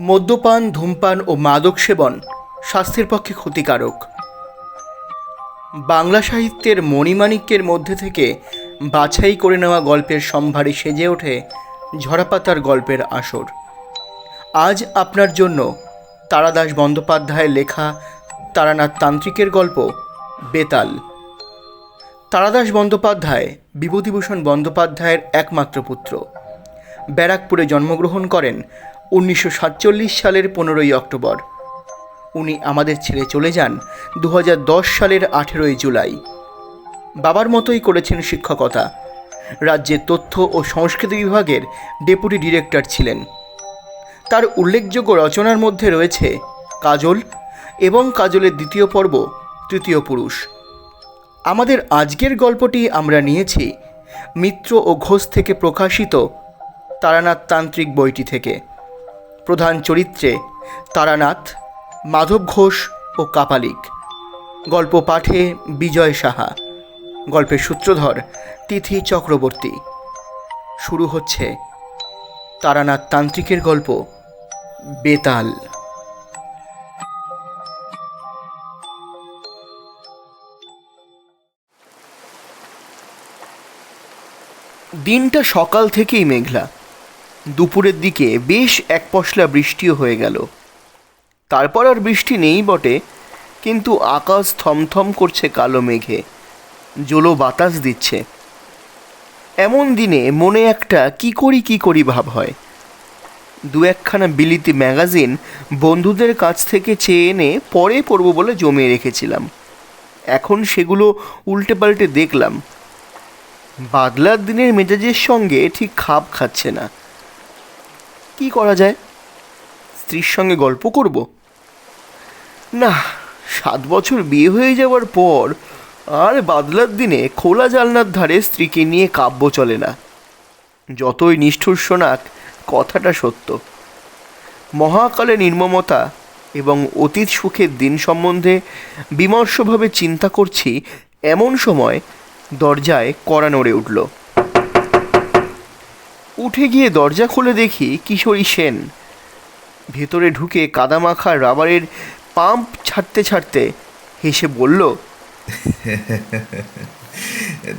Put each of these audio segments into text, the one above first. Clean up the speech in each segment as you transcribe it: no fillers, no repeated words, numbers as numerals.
মদ্যপান, ধূমপান ও মাদক সেবন স্বাস্থ্যের পক্ষে ক্ষতিকারক। বাংলা সাহিত্যের মণিমাণিক্যের মধ্যে থেকে বাছাই করে নেওয়া গল্পের সম্ভারে সেজে ওঠে ঝরাপাতার গল্পের আসর। আজ আপনার জন্য তারাদাস বন্দ্যোপাধ্যায়ের লেখা তারানাথ তান্ত্রিকের গল্প বেতাল। তারাদাস বন্দ্যোপাধ্যায় বিভূতিভূষণ বন্দ্যোপাধ্যায়ের একমাত্র পুত্র। ব্যারাকপুরে জন্মগ্রহণ করেন 1947 সালের 15ই অক্টোবর। উনি আমাদের ছেড়ে চলে যান 2010 সালের 18ই জুলাই। বাবার মতোই করেছেন শিক্ষকতা। রাজ্যের তথ্য ও সংস্কৃতি বিভাগের ডেপুটি ডিরেক্টর ছিলেন। তার উল্লেখযোগ্য রচনার মধ্যে রয়েছে কাজল এবং কাজলের দ্বিতীয় পর্ব তৃতীয় পুরুষ। আমাদের আজকের গল্পটি আমরা নিয়েছি মিত্র ও ঘোষ থেকে প্রকাশিত তারানাথ তান্ত্রিক বইটি থেকে। প্রধান চরিত্রে তারানাথ, মাধব ঘোষ ও কাপালিক। গল্প পাঠে বিজয় সাহা। গল্পের সূত্রধর তিথি চক্রবর্তী। শুরু হচ্ছে তারানাথ তান্ত্রিকের গল্প বেতাল। দিনটা সকাল থেকেই মেঘলা। দুপুরের দিকে বেশ এক পশলা বৃষ্টিও হয়ে গেল। তারপর আর বৃষ্টি নেই বটে, কিন্তু আকাশ থমথম করছে কালো মেঘে, জোলো বাতাস দিচ্ছে। এমন দিনে মনে একটা কি করি ভাব হয়। দু একখানা বিলিতি ম্যাগাজিন বন্ধুদের কাছ থেকে চেয়ে এনে পরে পড়ব বলে জমিয়ে রেখেছিলাম। এখন সেগুলো উল্টে পাল্টে দেখলাম। বাদলার দিনের মেজাজের সঙ্গে ঠিক খাপ খাচ্ছে না। কি করা যায়? স্ত্রীর সঙ্গে গল্প করব? না, 7 বছর বিয়ে হয়ে যাওয়ার পর আর বাদলার দিনে খোলা জানলার ধারে স্ত্রীকে নিয়ে কাব্য চলে না। যতই নিষ্ঠুর শোনাক, কথাটা সত্য। মহাকালে নির্মমতা এবং অতীত সুখের দিন সম্বন্ধে বিমর্ষভাবে চিন্তা করছি, এমন সময় দরজায় কড়া নড়ে উঠল। উঠে গিয়ে দরজা খুলে দেখি কিশোরী সেন। ভেতরে ঢুকে কাদামাখা রাবারের পাম্প ছাড়তে ছাড়তে হেসে বলল,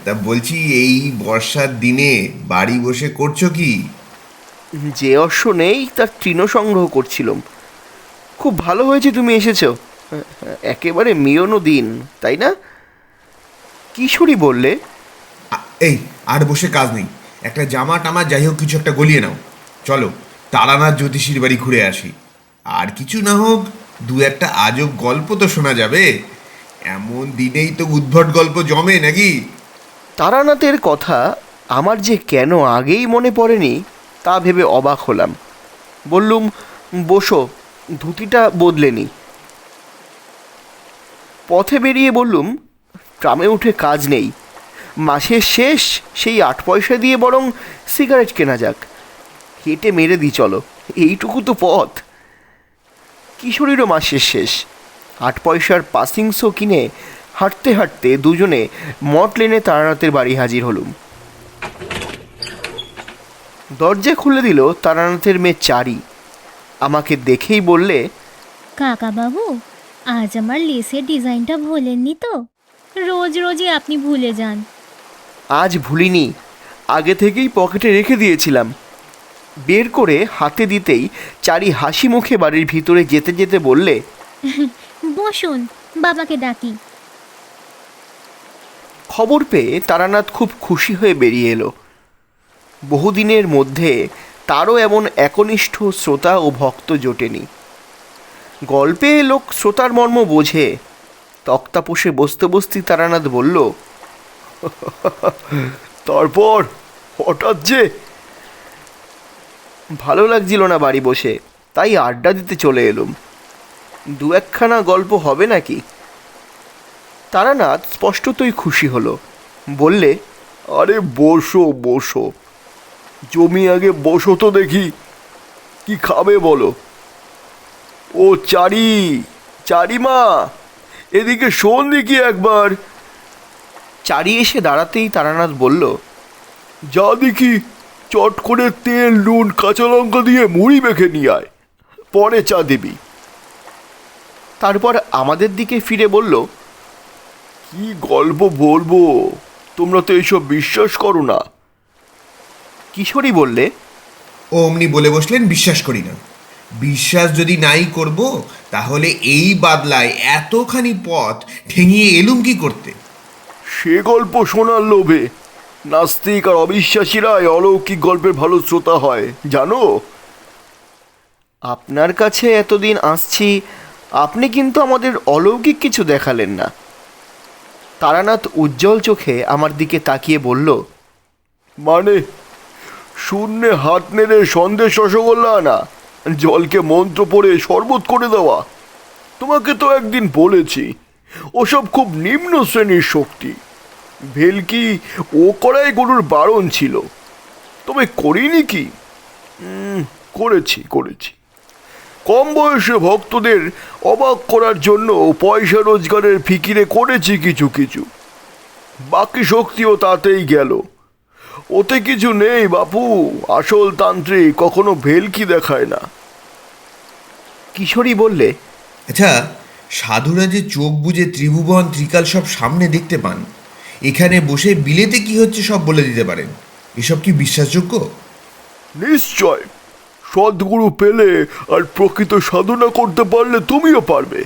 তা বলছি, এই বর্ষার দিনে বাড়ি বসে করছো কি? যে অশ্ব নেই তার তৃণ সংগ্রহ করছিলাম। খুব ভালো হয়েছে তুমি এসেছো। একেবারে মিলনো দিন, তাই না? কিশোরী বললে, এই, আর বসে কাজ নেই। একটা জামা টামা যাই হোক কিছু একটা গলিয়ে নাও। চলো তারানাথ জ্যোতিষীর বাড়ি ঘুরে আসি। আর কিছু না হোক, দু একটা আজব গল্প তো শোনা যাবে। এমন দিনেই তো উদ্ভট গল্প জমে নাকি? তারানাথের কথা আমার যে কেন আগেই মনে পড়েনি তা ভেবে অবাক হলাম। বললুম, বসো, ধুতিটা বদলে নি। পথে বেরিয়ে বললুম, ট্রামে উঠে কাজ নেই, মাসের শেষ, সেই 8 পয়সা দিয়ে বরং সিগারেট কেনা যাক। হেঁটে মেরে দিই চলো, এইটুকু তো পথ। কিশোরীরও মাসের শেষ। 8 পয়সার পাসিং শো কিনে হাঁটতে হাঁটতে দুজনে মঠ লেনে তারানাথের বাড়ি হাজির হলুম। দরজা খুলে দিল তারানাথের মেয়ে চারি। আমাকে দেখেই বললে, কাকা বাবু, আজ আমার লেসের ডিজাইনটা ভোলেননি তো? রোজ রোজই আপনি ভুলে যান। আজ ভুলিনি, আগে থেকেই পকেটে রেখে দিয়েছিলাম। বের করে হাতে দিতেই চারি হাসি মুখে বাড়ির ভিতরে যেতে যেতে বললে, বসুন, বাবাকে ডাকি। খবর পেয়ে তারানাথ খুব খুশি হয়ে বেরিয়ে এলো। বহুদিনের মধ্যে তারও এমন একনিষ্ঠ শ্রোতা ও ভক্ত জোটেনি। গল্পে লোক শ্রোতার মর্ম বোঝে। তক্তা পোষে বসতে বসতেই তারানাথ বলল, তারপর হঠাৎ যে ভালো লাগছিল না বাড়ি বসে, তাই আড্ডা দিতে চলে এলুম। দু একখানা গল্প হবে নাকি? তারানাথ স্পষ্টতই খুশি হলো। বললে, আরে বসো বসো, জমি আগে বসো তো দেখি, কি খাবে বলো? ও চারি, চারিমা, এদিকে শোন দেখি একবার। চারি এসে দাঁড়াতেই তারানাথ বলল, যা দেখি, চট করে তেল, নুন, কাঁচা লঙ্কা দিয়ে মুড়ি মেখে নিয়ে আয়। পরে চা দিবি। তারপর আমাদের দিকে ফিরে বলল, কি গল্প বলবো, তোমরা তো এইসব বিশ্বাস করো না। কিশোরী বললে, ও অমনি বলে বসলেন, বিশ্বাস করি না। বিশ্বাস যদি নাই করব, তাহলে এই বাদলায় এতখানি পথ ঠেঙিয়ে এলুম কি করতে? সে গল্প শোনার লোভে নাস্তিক আর অবিশ্বাসীরাই অলৌকিক গল্পের ভালো শ্রোতা হয়, জানো? আপনার কাছে এতদিন আসছি, আপনি কিন্তু আমাদের অলৌকিক কিছু দেখালেন না। তারানাথ উজ্জ্বল চোখে আমার দিকে তাকিয়ে বলল, মানে শূন্যে হাত নেড়ে সন্দেশ রসগোল্লা আনা, জলকে মন্ত্র পড়ে শরবত করে দেওয়া। তোমাকে তো একদিন বলেছি ওসব খুব নিম্ন শ্রেণীর শক্তি। ভেলকি ও করাই গরুর বারণ ছিল, তবে করিনি কি? করেছি। কম বয়সে ভক্তদের অবাক করার জন্য পয়সা রোজগারের ফিকিরে করেছি কিছু কিছু। বাকি শক্তিও তাতেই গেল। ওতে কিছু নেই বাপু, আসল তান্ত্রিক কখনো ভেলকি দেখায় না। কিশোরী বললে, আচ্ছা, সাধুরা যে চোখ বুজে ত্রিভুবন ত্রিকাল সব সামনে দেখতে পান, এখানে বসে বিলেতে কি হচ্ছে সব বলে দিতে পারেন, এসব কি বিশ্বাসযোগ্য? নিশ্চয়, সদ্গুরু পেলে আর প্রকৃত সাধনা করতে পারলে তুমিও পারবে।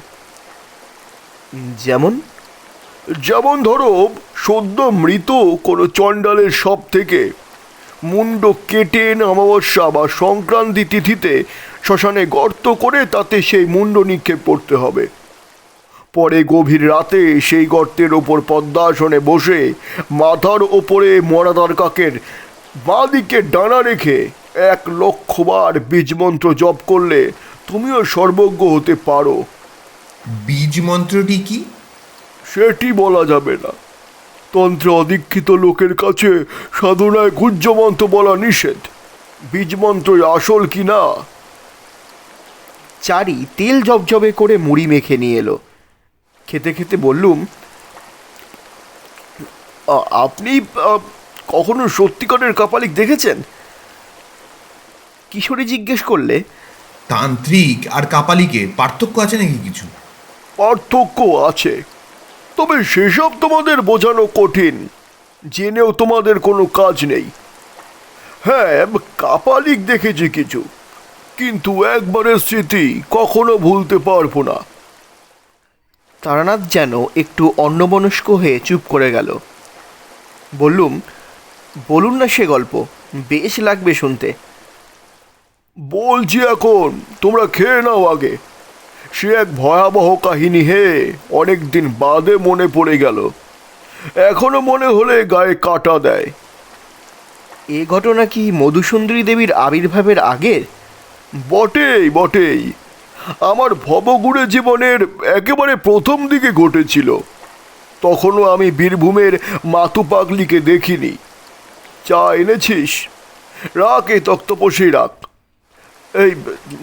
যেমন ধরো, সদ্য মৃত কোনো চণ্ডালের সব থেকে মুন্ড কেটে এনে অমাবস্যা বা সংক্রান্তি তিথিতে শ্মশানে গর্ত করে তাতে সেই মুন্ড নিক্ষেপ করতে হবে। পরে গভীর রাতে সেই গর্তের ওপর পদ্মাসনে বসে মাথার ওপরে মরাদার কাকের বাঁ দিকে ডানা রেখে 1,00,000 বার বীজমন্ত্র জপ করলে তুমিও সর্বজ্ঞ হতে পারো। বীজ মন্ত্রটি কি? সেটি বলা যাবে না। তন্ত্রে অদীক্ষিত লোকের কাছে সাধনায় গুহ্যমন্ত্র বলা নিষেধ। বীজমন্ত্রই আসল কি না। চারি তেল জবজবে করে মুড়ি মেখে নিয়ে এলো। খেতে খেতে বললুম, আপনি কখনো সত্যিকারের কাপালিক দেখেছেন? কিশোরী জিজ্ঞেস করলে, তান্ত্রিক আর কাপালিকে পার্থক্য আছে নাকি কিছু? পার্থক্য আছে, তবে সেসব তোমাদের বোঝানো কঠিন, জেনেও তোমাদের কোনো কাজ নেই। হ্যাঁ, কাপালিক দেখেছি কিছু, কিন্তু একবারের স্মৃতি কখনো ভুলতে পারবো না। তারানাথ যেন একটু অন্যমনস্ক হয়ে চুপ করে গেল। বললুম, বলুন না সে গল্প, বেশ লাগবে শুনতে। বলছি এখন, তোমরা খেয়ে নাও আগে। সে এক ভয়াবহ কাহিনী হে, অনেক দিন বাদে মনে পড়ে গেল। এখনো মনে হলে গায়ে কাটা দেয়। এ ঘটনা কি মধুসুন্দরী দেবীর আবির্ভাবের আগের? বটেই। আমার ভবঘুরে জীবনের একেবারে প্রথম দিকে ঘটেছিল। তখনও আমি বীরভূমের মাতু পাগলিকে দেখিনি। চা এনেছিস? রাখ, এই তক্তপোষেই রাখ। এই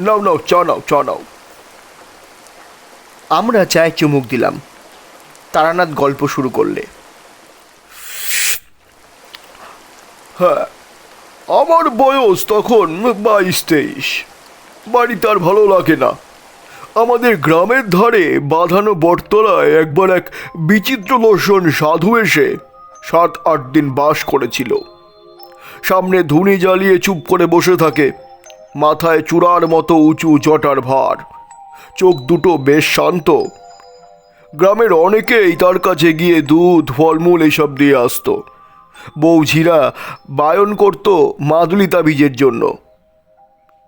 নাও, চা নাও। আমরা চায়ে চুমুক দিলাম। তারানাথ গল্প শুরু করলে, হ্যাঁ, আমার বয়স তখন 22-23। বাড়িতে আর ভালো লাগে না। আমাদের গ্রামের ধারে বাঁধানো বটতলায় একবার এক বিচিত্র দর্শন সাধু এসে 7-8 দিন বাস করেছিল। সামনে ধুনি জ্বালিয়ে চুপ করে বসে থাকে, মাথায় চূড়ার মতো উঁচু জটার ভার, চোখ দুটো বেশ শান্ত। গ্রামের অনেকেই তার কাছে গিয়ে দুধ ফলমূল এসব দিয়ে আসতো। বৌঝিরা বায়ন করত মাদুলিতা বীজের জন্য।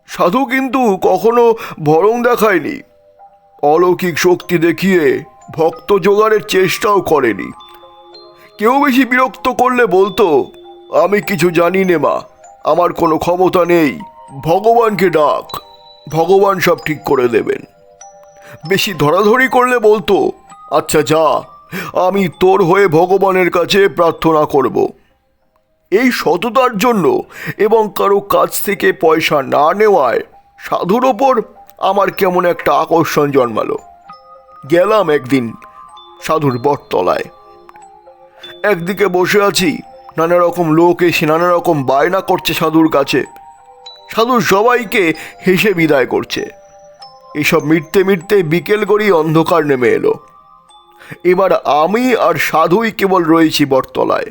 সাধু কিন্তু কখনো ভরং দেখায়নি, অলৌকিক শক্তি দেখিয়ে ভক্ত জোগাড়ের চেষ্টাও করেনি। কেউ বেশি বিরক্ত করলে বলতো, আমি কিছু জানি নে মা, আমার কোনো ক্ষমতা নেই, ভগবানকে ডাক, ভগবান সব ঠিক করে দেবেন। বেশি ধরাধরি করলে বলতো, আচ্ছা যা, আমি তোর হয়ে ভগবানের কাছে প্রার্থনা করব। এই সততার জন্য এবং কারো কাছ থেকে পয়সা না নেওয়ায় সাধুর ওপর আমার কেমন একটা আকর্ষণ জন্মালো। গেলাম একদিন সাধুর বটতলায়। একদিকে বসে আছি, নানা রকম লোক এসে নানা রকম বায়না করছে সাধুর কাছে। সাধু সবাইকে হেসে বিদায় করছে। এসব মিটতে মিটতে বিকেল করেই অন্ধকার নেমে এলো। এবার আমি আর সাধুই কেবল রয়েছি বটতলায়।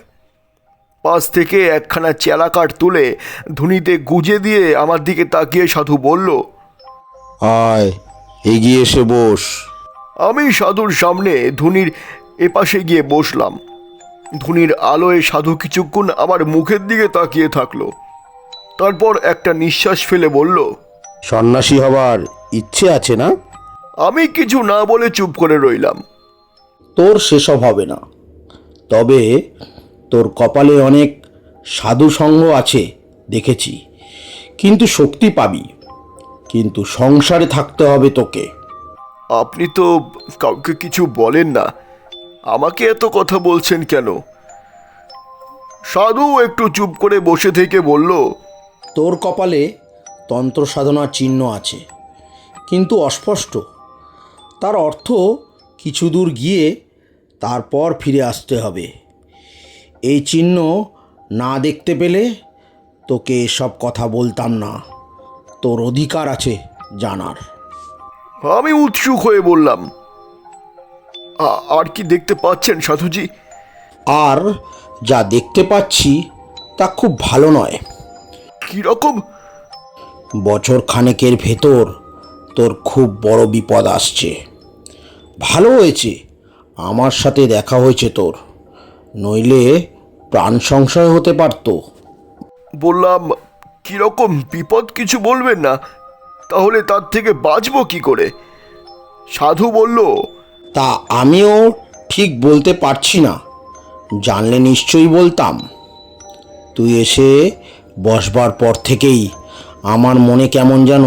পাশ থেকে একখানা চেলাকাঠ তুলে ধুনিতে গুজে দিয়ে আমার দিকে তাকিয়ে সাধু বলল, আয় এগিয়ে এসে বস। আমি সাধুর সামনে ধুনির এপাশে গিয়ে বসলাম। ধুনির আলোয় সাধু কিছুক্ষণ আমার মুখের দিকে তাকিয়ে থাকলো। তারপর একটা নিঃশ্বাস ফেলে বলল, সন্ন্যাসী হবার ইচ্ছে আছে না? আমি কিছু না বলে চুপ করে রইলাম। তোর সেসব হবে না, তবে তোর কপালে অনেক সাধু সঙ্গ আছে দেখেছি, কিন্তু শক্তি পাবি, কিন্তু সংসারে থাকতে হবে তোকে। আপনি তো কাউকে কিছু বলেন না, আমাকে এত কথা বলছেন কেন? সাধু একটু চুপ করে বসে থেকে বলল, তোর কপালে তন্ত্র সাধনার চিহ্ন আছে, কিন্তু অস্পষ্ট। তার অর্থ কিছু দূর গিয়ে তারপর ফিরে আসতে হবে। এই চিহ্ন না দেখতে পেলে তোকে এসব কথা বলতাম না। তোর অধিকার আছে জানার। আমি উৎসুক হয়ে বললাম, আর কি দেখতে পাচ্ছেন সাধুজি? আর যা দেখতে পাচ্ছি তা খুব ভালো নয়। কিরকম? বছর খানেকের ভেতর তোর খুব বড় বিপদ আসছে। ভালো হয়েছে আমার সাথে দেখা হয়েছে তোর, নইলে প্রাণ সংশয় হতে পারত। বললাম, কিরকম বিপদ কিছু বলবেন না, তাহলে তার থেকে বাঁচবো কি করে? সাধু বলল, তা আমিও ঠিক বলতে পারছি না, জানলে নিশ্চয়ই বলতাম। তুই এসে বসবার পর থেকেই আমার মনে কেমন যেন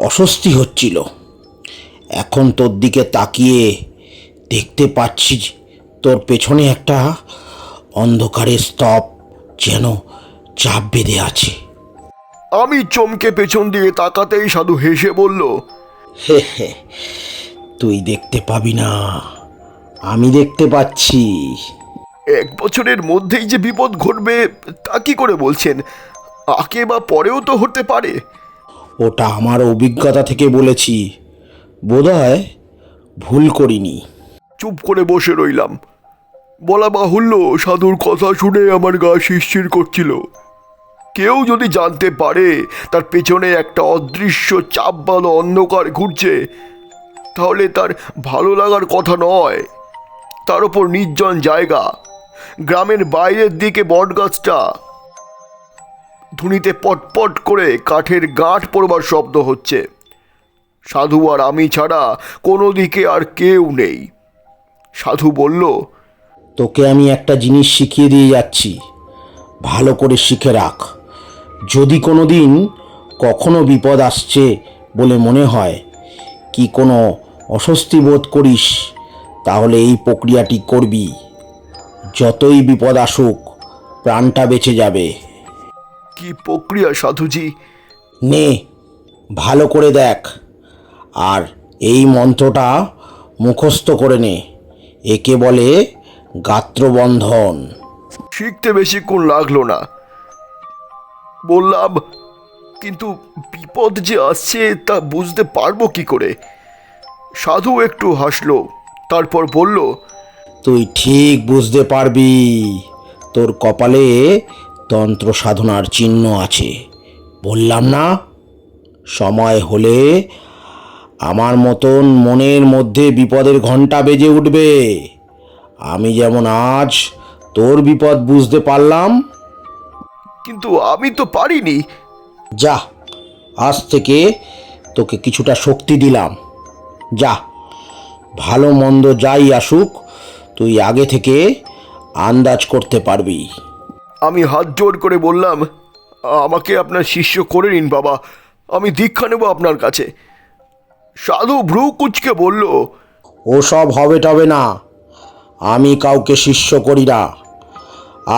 অস্বস্তি হচ্ছিল। এখন তোর দিকে তাকিয়ে দেখতে পাচ্ছি তোর পেছনে একটা অন্ধকারের স্তব যেন চাপ বেঁধে আছে। আমি চমকে পেছন দিয়ে তাকাতেই সাধু হেসে বলল, হে হে, তুই দেখতে পাবি না, আমি দেখতে পাচ্ছি। 1 বছরের মধ্যেই যে বিপদ ঘটবে তা কি করে বলছেন? আগে বা পরেও তো হতে পারে। ওটা আমার অভিজ্ঞতা থেকে বলেছি, বোধহয় ভুল করিনি। চুপ করে বসে রইলাম। বলা বাহুল্য, সাধুর কথা শুনে আমার গা শিরশির করছিল। কেউ যদি জানতে পারে তার পেছনে একটা অদৃশ্য চাপবালো অন্ধকার ঘুরছে, তাহলে তার ভালো লাগার কথা নয়। তার ওপর নির্জন জায়গা, গ্রামের বাইরের দিকে বটগাছটা। ধুনিতে পটপট করে কাঠের গাঁট পড়বার শব্দ হচ্ছে। সাধু আর আমি ছাড়া কোনো দিকে আর কেউ নেই। সাধু বলল, তোকে আমি একটা জিনিস শিখিয়ে দিয়ে যাচ্ছি, ভালো করে শিখে রাখ। যদি কোনো দিন কখনো বিপদ আসছে বলে মনে হয়, কি কোনো অস্বস্তি বোধ করিস, তাহলে এই প্রক্রিয়াটি করবি। যতই বিপদ আসুক প্রাণটা বেঁচে যাবে। কি প্রক্রিয়া সাধুজি? নে, ভালো করে দেখ, আর এই মন্ত্রটা মুখস্থ করে নে। একে বলে গাত্রবন্ধন। শিখতে বেশিক্ষণ লাগলো না। বললাম, কিন্তু বিপদ যে আসছে তা বুঝতে পারবো কি করে? সাধু একটু হাসলো, তারপর বলল, তুই ঠিক বুঝতে পারবি। তোর কপালে তন্ত্র সাধনার চিহ্ন আছে, বললাম না? সময় হলে আমার মতন মনের মধ্যে বিপদের ঘণ্টা বেজে উঠবে। আমি যেমন আজ তোর বিপদ বুঝতে পারলাম। কিন্তু আমি তো পারিনি। যা, আজ থেকে তোকে কিছুটা শক্তি দিলাম। যা, ভালো মন্দ যাই আসুক তুই আগে থেকে আন্দাজ করতে পারবি। আমি হাত জোড় করে বললাম, আমাকে আপনার শিষ্য করে নিন বাবা, আমি দীক্ষা নেব আপনার কাছে। সাধু ভ্রু কুচকে বলল, ওসব হবে টবে না, আমি কাউকে শিষ্য করি না।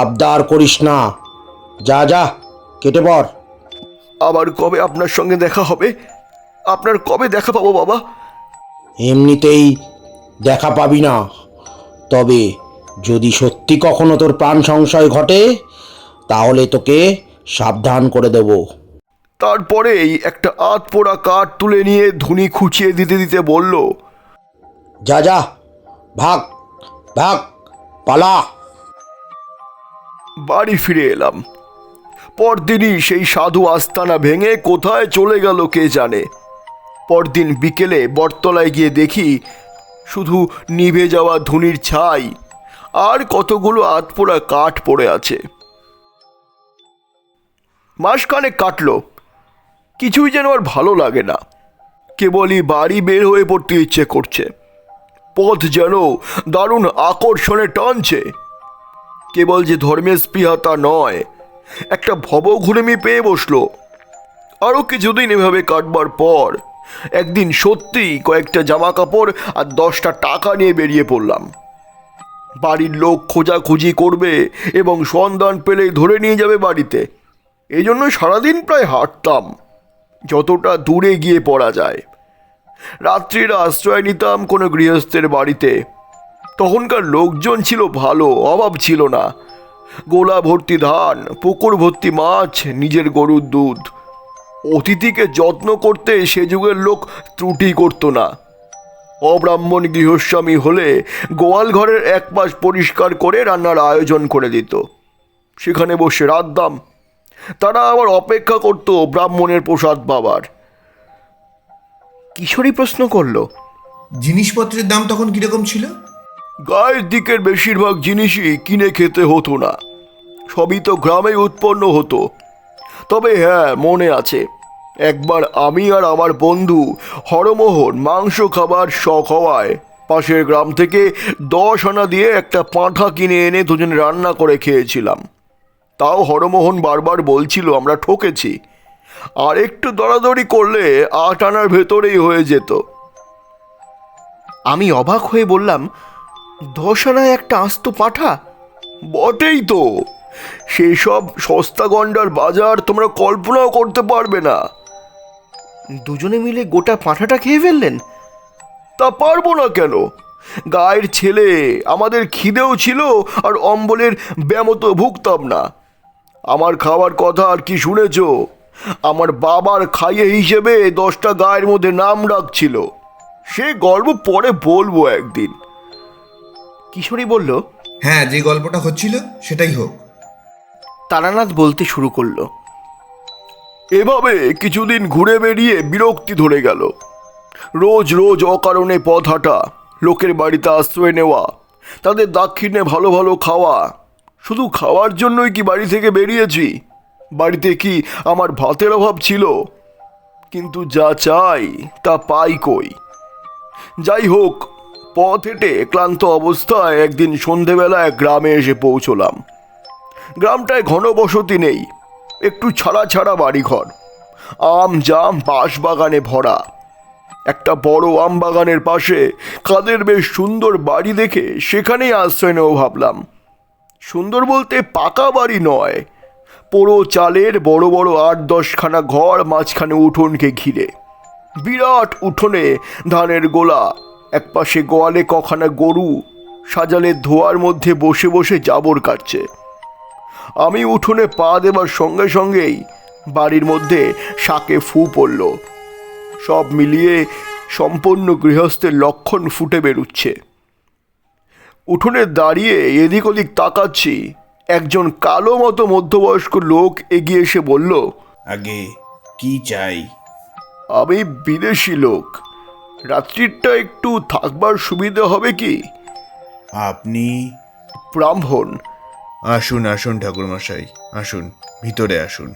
আবদার করিস না, যা যা, কেটে পড়। আবার কবে আপনার সঙ্গে দেখা হবে? আপনার কবে দেখা পাবো বাবা? এমনিতেই দেখা পাবি না, তবে যদি সত্যি কখনো তোর প্রাণ সংশয় ঘটে তাহলে তোকে সাবধান করে দেব। তারপরেই একটা আধপোড়া কাঠ তুলে নিয়ে ধুনি খুঁচিয়ে দিতে দিতে বলল, যা যা, ভাগ ভাগ, পালা। বাড়ি ফিরে এলাম। পরদিনই সেই সাধু আস্তানা ভেঙে কোথায় চলে গেল কে জানে। পরদিন বিকেলে বটতলায় গিয়ে দেখি শুধু নিভে যাওয়া ধুনির ছাই আর কতগুলো আধপোড়া কাঠ পড়ে আছে। মাসখানেক কাটলো, কিছুই যেন আর ভালো লাগে না। কেবলই বাড়ি বের হয়ে পড়তে ইচ্ছে করছে। পথ যেন দারুণ আকর্ষণে টানছে। কেবল যে ধর্মের স্পৃহা তা নয়, একটা ভবঘুরেমি পেয়ে বসলো। আরও কিছুদিন এভাবে কাটবার পর একদিন সত্যিই কয়েকটা জামা কাপড় আর 10টা টাকা নিয়ে বেরিয়ে পড়লাম। বাড়ির লোক খোঁজাখুঁজি করবে এবং সন্ধান পেলেই ধরে নিয়ে যাবে বাড়িতে। এই জন্য সারাদিন প্রায় হাঁটতাম, যতটা দূরে গিয়ে পড়া যায়। রাত্রির আশ্রয় নিতাম কোনো গৃহস্থের বাড়িতে। তখনকার লোকজন ছিল ভালো, অভাব ছিল না। গোলা ভর্তি ধান, পুকুর ভর্তি মাছ, নিজের গরুর দুধ। অতিথিকে যত্ন করতে সে যুগের লোক ত্রুটি করত না। অব্রাহ্মণ গৃহস্বামী হলে গোয়াল ঘরের এক পাশ পরিষ্কার করে রান্নার আয়োজন করে দিত। সেখানে বসে রাঁধতাম। তারা আবার অপেক্ষা করত ব্রাহ্মণের প্রসাদ পাবার। কিশোরী প্রশ্ন করল, জিনিসপত্রের দাম তখন কিরকম ছিল? গায়ের দিকের বেশিরভাগ জিনিসই কিনে খেতে হতো না, সবই তো গ্রামে উৎপন্ন হতো। তবে হ্যাঁ, মনে আছে একবার আমি আর আমার বন্ধু হরমোহন মাংস খাবার শখ হওয়ায় পাশের গ্রাম থেকে 10 আনা দিয়ে একটা পাঁঠা কিনে এনে দুজনে রান্না করে খেয়েছিলাম। তাও হরমোহন বারবার বলছিল আমরা ঠকেছি, আর একটু দরাদরি করলে 8 আনার ভেতরেই হয়ে যেত। আমি অবাক হয়ে বললাম, 10 আনায় একটা আস্ত পাঁঠা? বটেই তো, সেসব সস্তা গন্ডার বাজার তোমরা কল্পনাও করতে পারবে না। দুজনে মিলে গোটা পাঁঠাটা খেয়ে ফেললেন? তা পারবো না কেন? গায়ের ছেলে, আমাদের খিদেও ছিল আর অম্বলের ব্যামো তো ভুগতাম না। আমার খাওয়ার কথা আর কি শুনেছ? আমার বাবার খাইয়ে হিসেবে 10টা গায়ের মধ্যে নাম রাখছিল। সে গল্প পরে বলবো একদিন। কিশোরী বলল, হ্যাঁ, যে গল্পটা হচ্ছিল সেটাই হোক। তারানাথ বলতে শুরু করলো, এভাবে কিছুদিন ঘুরে বেরিয়ে বিরক্তি ধরে গেল। রোজ রোজ অকারণে পথ হাঁটা, লোকের বাড়িতে আশ্রয় নেওয়া, তাদের দাক্ষিণ্যে ভালো ভালো খাওয়া। শুধু খাওয়ার জন্যই কি বাড়ি থেকে বেরিয়েছি? বাড়িতে কি আমার ভাতের অভাব ছিল? কিন্তু যা চাই তা পাই কই। যাই হোক, পথ হেঁটে ক্লান্ত অবস্থায় একদিন সন্ধেবেলায় গ্রামে এসে পৌঁছলাম। গ্রামটায় ঘনবসতি নেই, একটু ছাড়া ছাড়া বাড়িঘর। আম জাম বাঁশ বাগানে ভরা। একটা বড় আম বাগানের পাশে কাদের বেশ সুন্দর বাড়ি দেখে সেখানেই আশ্রয় নেব ভাবলাম। সুন্দর বলতে পাকা বাড়ি নয়, পোড়ো চালের বড় বড় 8-10 খানা ঘর, মাঝখানে উঠোনকে ঘিরে। বিরাট উঠোনে ধানের গোলা, একপাশে গোয়ালে কখানা গরু সাজালের ধোয়ার মধ্যে বসে বসে জাবর কাটছে। আমি উঠোনে পা দেবার সঙ্গে সঙ্গেই বাড়ির মধ্যে শাকে ফু পড়ল। সব মিলিয়ে সম্পূর্ণ গৃহস্থের লক্ষণ ফুটে বেরুচ্ছে। উঠোনে দাঁড়িয়ে এদিক ওদিক তাকাচ্ছি, একজন কালো মতো মধ্যবয়স্ক লোক এগিয়ে এসে বলল, আগে কি চাই? আমি বিদেশি লোক, রাত্রিটা একটু থাকবার সুবিধা হবে কি? আপনি? ব্রাহ্মণ। আসুন আসুন ঠাকুরমশাই, আসুন, ভিতরে আসুন।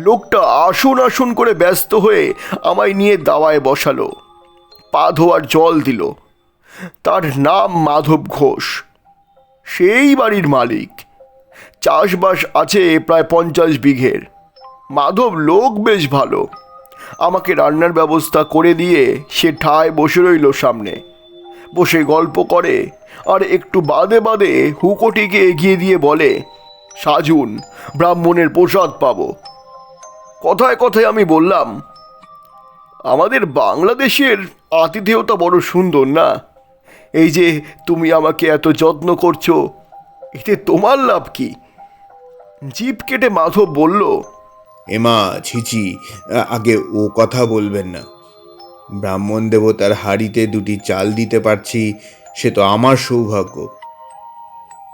লোকটা আসুন আসুন করে ব্যস্ত হয়ে আমায় নিয়ে দাওয়ায় বসালো, পা ধোয়ার জল দিল। তার নাম মাধব ঘোষ, সেই বাড়ির মালিক। চাষবাস আছে প্রায় 50 বিঘের। মাধব লোক বেশ ভালো। আমাকে রান্নার ব্যবস্থা করে দিয়ে সে ঠায় বসে রইল সামনে, বসে গল্প করে আর একটু বাদে বাদে হুকোটিকে এগিয়ে দিয়ে বলে, সাজুন, ব্রাহ্মণের প্রসাদ পাবো। কথায় কথায় আমি বললাম, আমাদের বাংলাদেশের আতিথেয়তা বড় সুন্দর না? এই যে তুমি আমাকে এত যত্ন করছো, এতে তোমার লাভ কি? জিভ কেটে মাধব বলল, এমা ছিচি, আগে ও কথা বলবেন না। ব্রাহ্মণ দেবতার হাঁড়িতে দুটি চাল দিতে পারছি, সে তো আমার সৌভাগ্য।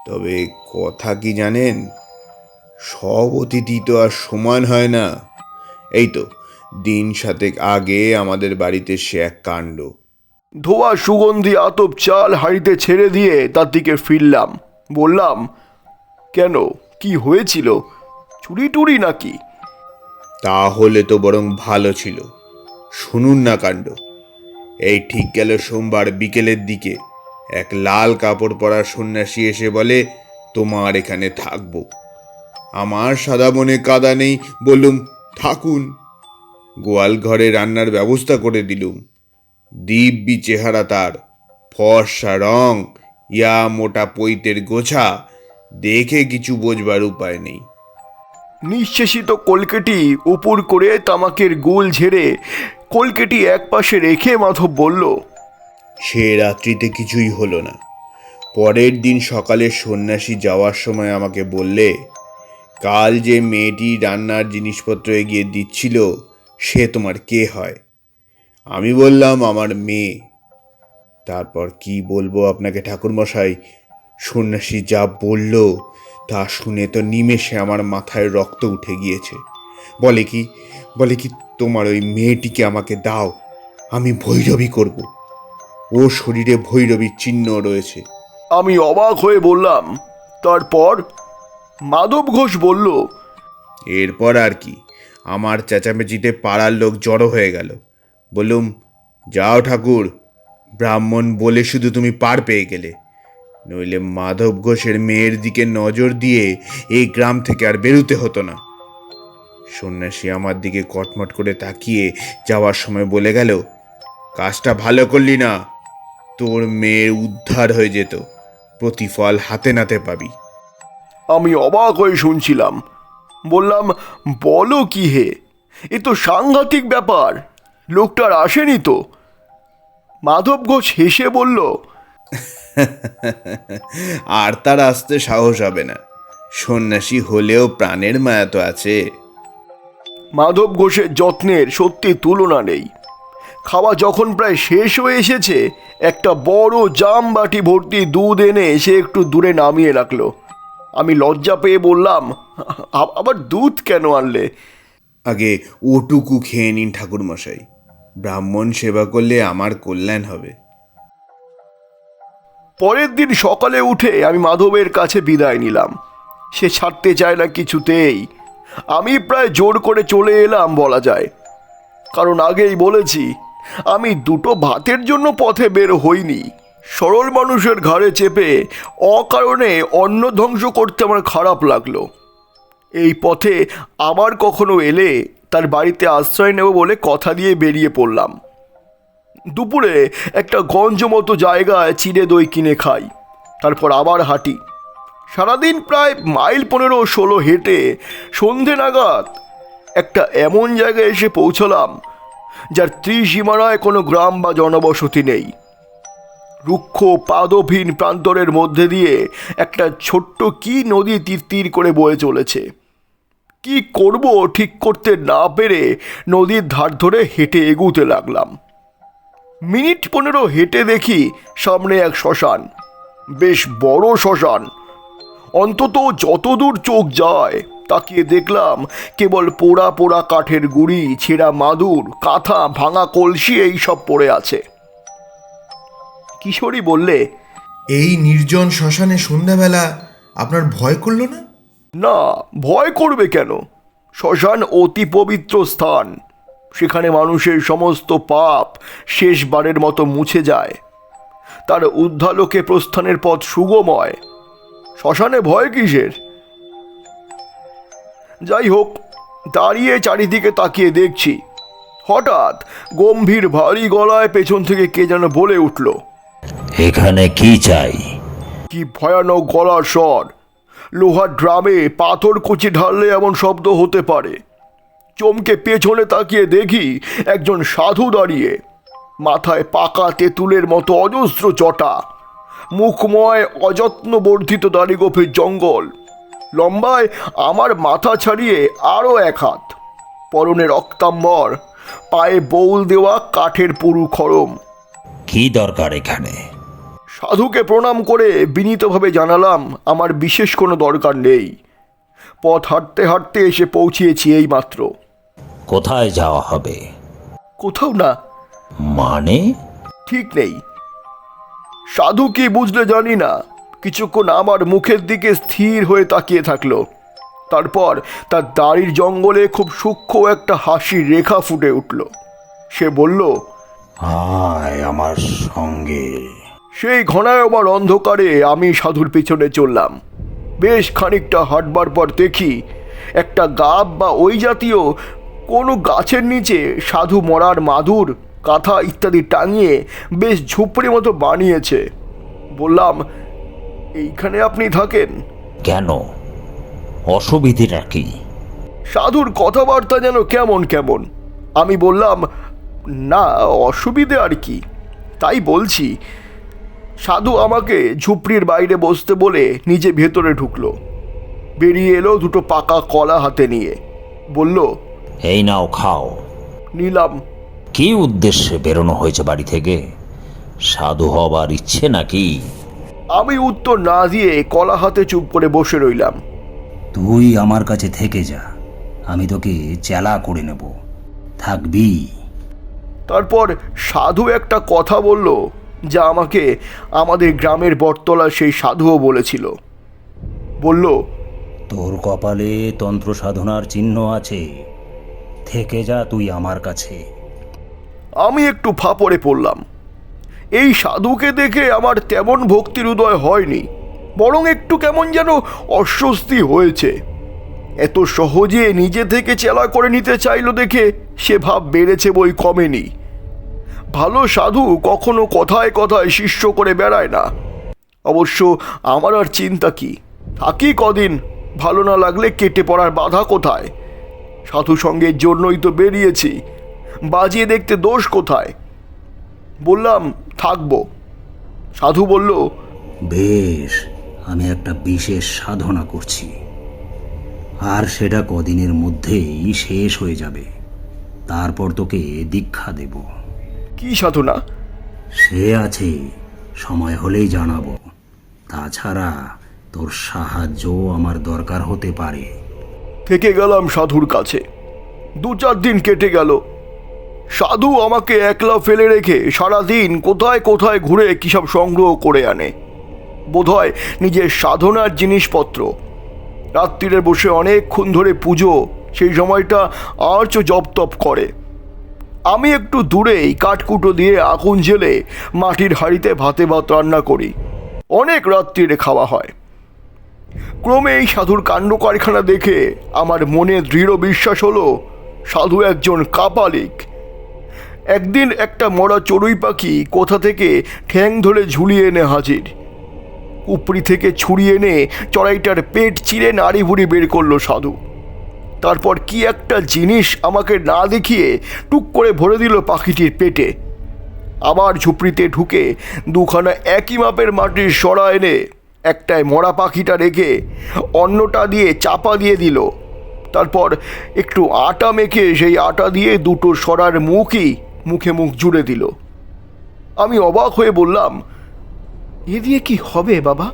তবে কথা কি জানেন, সব অতিথি তো আর সমান হয় না। এই তো দিন 7 আগে আমাদের বাড়িতে সে এক কাণ্ড। ধোয়া সুগন্ধি আতপ চাল হাঁড়িতে ছেড়ে দিয়ে তার দিকে ফিরলাম। বললাম, কেন, কি হয়েছিল? চুরি টুরি নাকি? তাহলে তো বরং ভালো ছিল। শুনুন না কাণ্ড। এই ঠিক গেল সোমবার বিকেলের দিকে এক লাল কাপড় পরা সন্ন্যাসী এসে বলে, তোমার এখানে থাকবো। আমার সাদা মনে কাদা নেই, বললুম থাকুন। গোয়াল ঘরে রান্নার ব্যবস্থা করে দিলুম। দিব্যি চেহারা তার, ফর্সা রং, ইয়া মোটা পৈতের গোছা, দেখে কিছু বোঝবার উপায় নেই। নিঃশেষিত কলকেটি উপর করে তামাকের গোল ঝেড়ে কলকেটি একপাশে রেখে মাধব বলল, সে রাত্রিতে কিছুই হলো না। পরের দিন সকালে সন্ন্যাসী যাওয়ার সময় আমাকে বললে, কাল যে মেয়েটি রান্নার জিনিসপত্র এগিয়ে দিচ্ছিল সে তোমার কে হয়? আমি বললাম, আমার মেয়ে। তারপর কি বলবো আপনাকে ঠাকুরমশাই, সন্ন্যাসী যা বলল তা শুনে তো নিমেষে আমার মাথায় রক্ত উঠে গিয়েছে। বলে কি তোমার ওই মেয়েটিকে আমাকে দাও, আমি ভৈরবী করব। ও শরীরে ভৈরবীর চিহ্ন রয়েছে। আমি অবাক হয়ে বললাম, তারপর? মাধব ঘোষ বলল, এরপর আর কি, আমার চেঁচামেচিতে পাড়ার লোক জড়ো হয়ে গেল। বললুম, যাও ঠাকুর, ব্রাহ্মণ বলে শুধু তুমি পার পেয়ে গেলে, নইলে মাধব ঘোষের মেয়ের দিকে নজর দিয়ে এই গ্রাম থেকে আর বেরুতে হতো না। সন্ন্যাসী আমার দিকে কটমট করে তাকিয়ে যাওয়ার সময় বলে গেল, কাজটা ভালো করলি না, তোর মেয়ের উদ্ধার হয়ে যেত, প্রতিফল হাতে নাতে পাবি। আমি অবাক হয়ে শুনছিলাম। বললাম, বলো কি হে, এ তো সাংঘাতিক ব্যাপার, লোকটার আসেনি তো? মাধব ঘোষ হেসে বলল, আর তার আসতে সাহস হবে না, সন্ন্যাসী হলেও প্রাণের মায়া তো আছে। মাধব ঘোষের যত্নের সত্যি তুলনা নেই। খাওয়া যখন প্রায় শেষ হয়ে এসেছে, একটা বড় জাম বাটি ভর্তি দুধ এনে সে একটু দূরে নামিয়ে রাখলো। আমি লজ্জা পেয়ে বললাম, আবার দুধ কেন আনলে? আগে ওটুকু খেয়ে নিন ঠাকুরমশাই, ব্রাহ্মণ সেবা করলে আমার কল্যাণ হবে। পরের দিন সকালে উঠে আমি মাধবের কাছে বিদায় নিলাম। সে ছাড়তে চায় না কিছুতেই। আমি প্রায় জোর করে চলে এলাম বলা যায়, কারণ আগেই বলেছি আমি দুটো ভাতের জন্য পথে বের হইনি। সরল মানুষের ঘাড়ে চেপে অকারণে অন্ন ধ্বংস করতে আমার খারাপ লাগলো। এই পথে আবার কখনো এলে তার বাড়িতে আশ্রয় নেব বলে কথা দিয়ে বেরিয়ে পড়লাম। দুপুরে একটা গঞ্জ মতো জায়গায় চিড়ে দই কিনে খাই, তারপর আবার হাঁটি। সারাদিন প্রায় মাইল 15-16 হেঁটে সন্ধে নাগাদ একটা এমন জায়গায় এসে পৌঁছলাম যার ত্রিসীমানায় কোনো গ্রাম বা জনবসতি নেই। রুক্ষ পাদহীন প্রান্তরের মধ্যে দিয়ে একটা ছোট্ট কি নদী তীর তীর করে বয়ে চলেছে। কি করব ঠিক করতে না পেরে নদীর ধার ধরে হেঁটে এগুতে লাগলাম। মিনিট 15 হেঁটে দেখি সামনে এক শ্মশান, বেশ বড় শ্মশান। অন্তত যতদূর চোখ যায় তাকিয়ে দেখলাম কেবল পোড়া পোড়া কাঠের গুঁড়ি, ছেঁড়া মাদুর, কাঁথা, ভাঙা কলসি এইসব পড়ে আছে। কিশোরী বললে, এই নির্জন শ্মশানে সন্ধ্যাবেলা আপনার ভয় করলো না? না, ভয় করবে কেন? শ্মশান অতি পবিত্র স্থান, সেখানে মানুষের সমস্ত পাপ শেষবারের মতো মুছে যায়। তার ঊর্ধ্বলোকে প্রস্থানের পথ সুগময়, শ্মশানে ভয় কিসের? যাই হোক, দাঁড়িয়ে চারিদিকে তাকিয়ে দেখছি, হঠাৎ গম্ভীর ভারী গলায় পেছন থেকে কে যেন বলে উঠল। এখানে কি চাই? কি ভয়ানক গলার স্বর! লোহার ড্রামে পাথর কুচি ঢাললে এমন শব্দ হতে পারে। চমকে পেছনে তাকিয়ে দেখি একজন সাধু দাঁড়িয়ে, মাথায় পাকা তেঁতুলের মতো অজস্র জটা, মুখময় অযত্ন বর্ধিত দাড়িগোফের জঙ্গল, লম্বায় আমার মাথা ছাড়িয়ে আরও 1 হাত, পরনে রক্তাম্বর, পায়ে বউল দেওয়া কাঠের পুরু খড়ম। কি দরকার এখানে? সাধুকে প্রণাম করে বিনীতভাবে জানালাম আমার বিশেষ কোনো দরকার নেই। পথ হাঁটতে হাঁটতে এসে পৌঁছিয়েছি এই মাত্র। কোথায় যাওয়া হবে? কোথাও না। মানে? ঠিক নেই। সাধু কি বুঝলে জানি না, কিছুক্ষণ আমার মুখের দিকে স্থির হয়ে তাকিয়ে থাকলো। তারপর তার দাড়ির জঙ্গলে খুব সূক্ষ্ম একটা হাসির রেখা ফুটে উঠল। সে বলল, আয় আমার সঙ্গে। সেই ঘনায়মান অন্ধকারে আমি সাধুর পিছনে চললাম। বেশ খানিকটা হাঁটবার পর দেখি একটা গাব বা ওই জাতীয় কোনো গাছের নিচে সাধু মরার মাদুর, কাঁথা ইত্যাদি টাঙিয়ে বেশ ঝুপড়ি মতো বানিয়েছে। বললাম, এইখানে আপনি থাকেন? কেন? অসুবিধেটা কি? সাধুর কথাবার্তা যেন কেমন কেমন। আমি বললাম, না, অসুবিধে আর কি, তাই বলছি। সাধু আমাকে ঝুপড়ির বাইরে বসতে বলে নিজে ভেতরে ঢুকলো। বেরিয়ে এলো 2টো পাকা কলা হাতে নিয়ে। বলল, এই নাও খাও। নিলাম। কি উদ্দেশ্যে বেরোনো হয়েছে বাড়ি থেকে? সাধু হবার ইচ্ছে নাকি? আমি উত্তর না দিয়ে কলা হাতে চুপ করে বসে রইলাম। তুই আমার কাছে থেকে যা, আমি তোকে চেলা করে নেব, থাকবি? তারপর সাধু একটা কথা বলল, যা আমাকে আমাদের গ্রামের বটতলা সেই সাধুও বলেছিল। বলল, তোর কপালে তন্ত্র সাধনার চিহ্ন আছে, থেকে যা তুই আমার কাছে। আমি একটু ফাপড়ে পড়লাম। এই সাধুকে দেখে আমার তেমন ভক্তির উদয় হয়নি, বরং একটু কেমন যেন অস্বস্তি হয়েছে। এত সহজে নিজে থেকে চেলা করে নিতে চাইলো দেখে সে ভাব বেড়েছে বই কমেনি। ভালো সাধু কখনো কথায় কথায় শিষ্য করে বেড়ায় না। অবশ্য আমার আর চিন্তা কি, থাকি কদিন, ভালো না লাগলে কেটে পড়ার বাধা কোথায়? সাধু সঙ্গের জন্যই তো বেরিয়েছি, বাজিয়ে দেখতে দোষ কোথায়? বললাম, থাকবো। সাধু বলল, বেশ, আমি একটা বিশেষ সাধনা করছি, আর সেটা কদিনের মধ্যেই শেষ হয়ে যাবে। তারপর তোকে দীক্ষা দেব। কি সাধনা? সে আছে, সময় হলেই জানাবো। তাছাড়া তোর সাহায্য আমার দরকার হতে পারে। থেকে গেলাম সাধুর কাছে। 2-4 দিন কেটে গেল। সাধু আমাকে একলা ফেলে রেখে সারাদিন কোথায় কোথায় ঘুরে কিসব সংগ্রহ করে আনে, বোধহয় নিজের সাধনার জিনিসপত্র। রাত্রিরে বসে অনেকক্ষণ ধরে পুজো, সেই সময়টা আর্চ জপ তপ করে। আমি একটু দূরেই কাঠকুটো দিয়ে আগুন জ্বেলে মাটির হাঁড়িতে ভাত রান্না করি। অনেক রাত্রিরে খাওয়া হয়। ক্রমে এই সাধুর কাণ্ড কারখানা দেখে আমার মনে দৃঢ় বিশ্বাস হলো সাধু একজন কাপালিক। একদিন একটা মরা চড়ুই পাখি কোথা থেকে ঠ্যাং ধরে ঝুলিয়ে এনে হাজির। উপরি থেকে ছুরি এনে চড়াইটার পেট চিরে নাড়ি ভুড়ি বের করলো সাধু। তারপর কি একটা জিনিস আমাকে না দেখিয়ে টুক করে ভরে দিল পাখিটির পেটে। আবার ঝুপড়িতে ঢুকে 2খানা একই মাপের মাটির সরা এনে একটায় মরা পাখিটা রেখে অন্যটা দিয়ে চাপা দিয়ে দিল। তারপর একটু আটা মেখে সেই আটা দিয়ে 2টো সরার মুখই মুখে মুখ জুড়ে দিল। আমি অবাক হয়ে বললাম, এ দিয়ে কি হবে বাবা?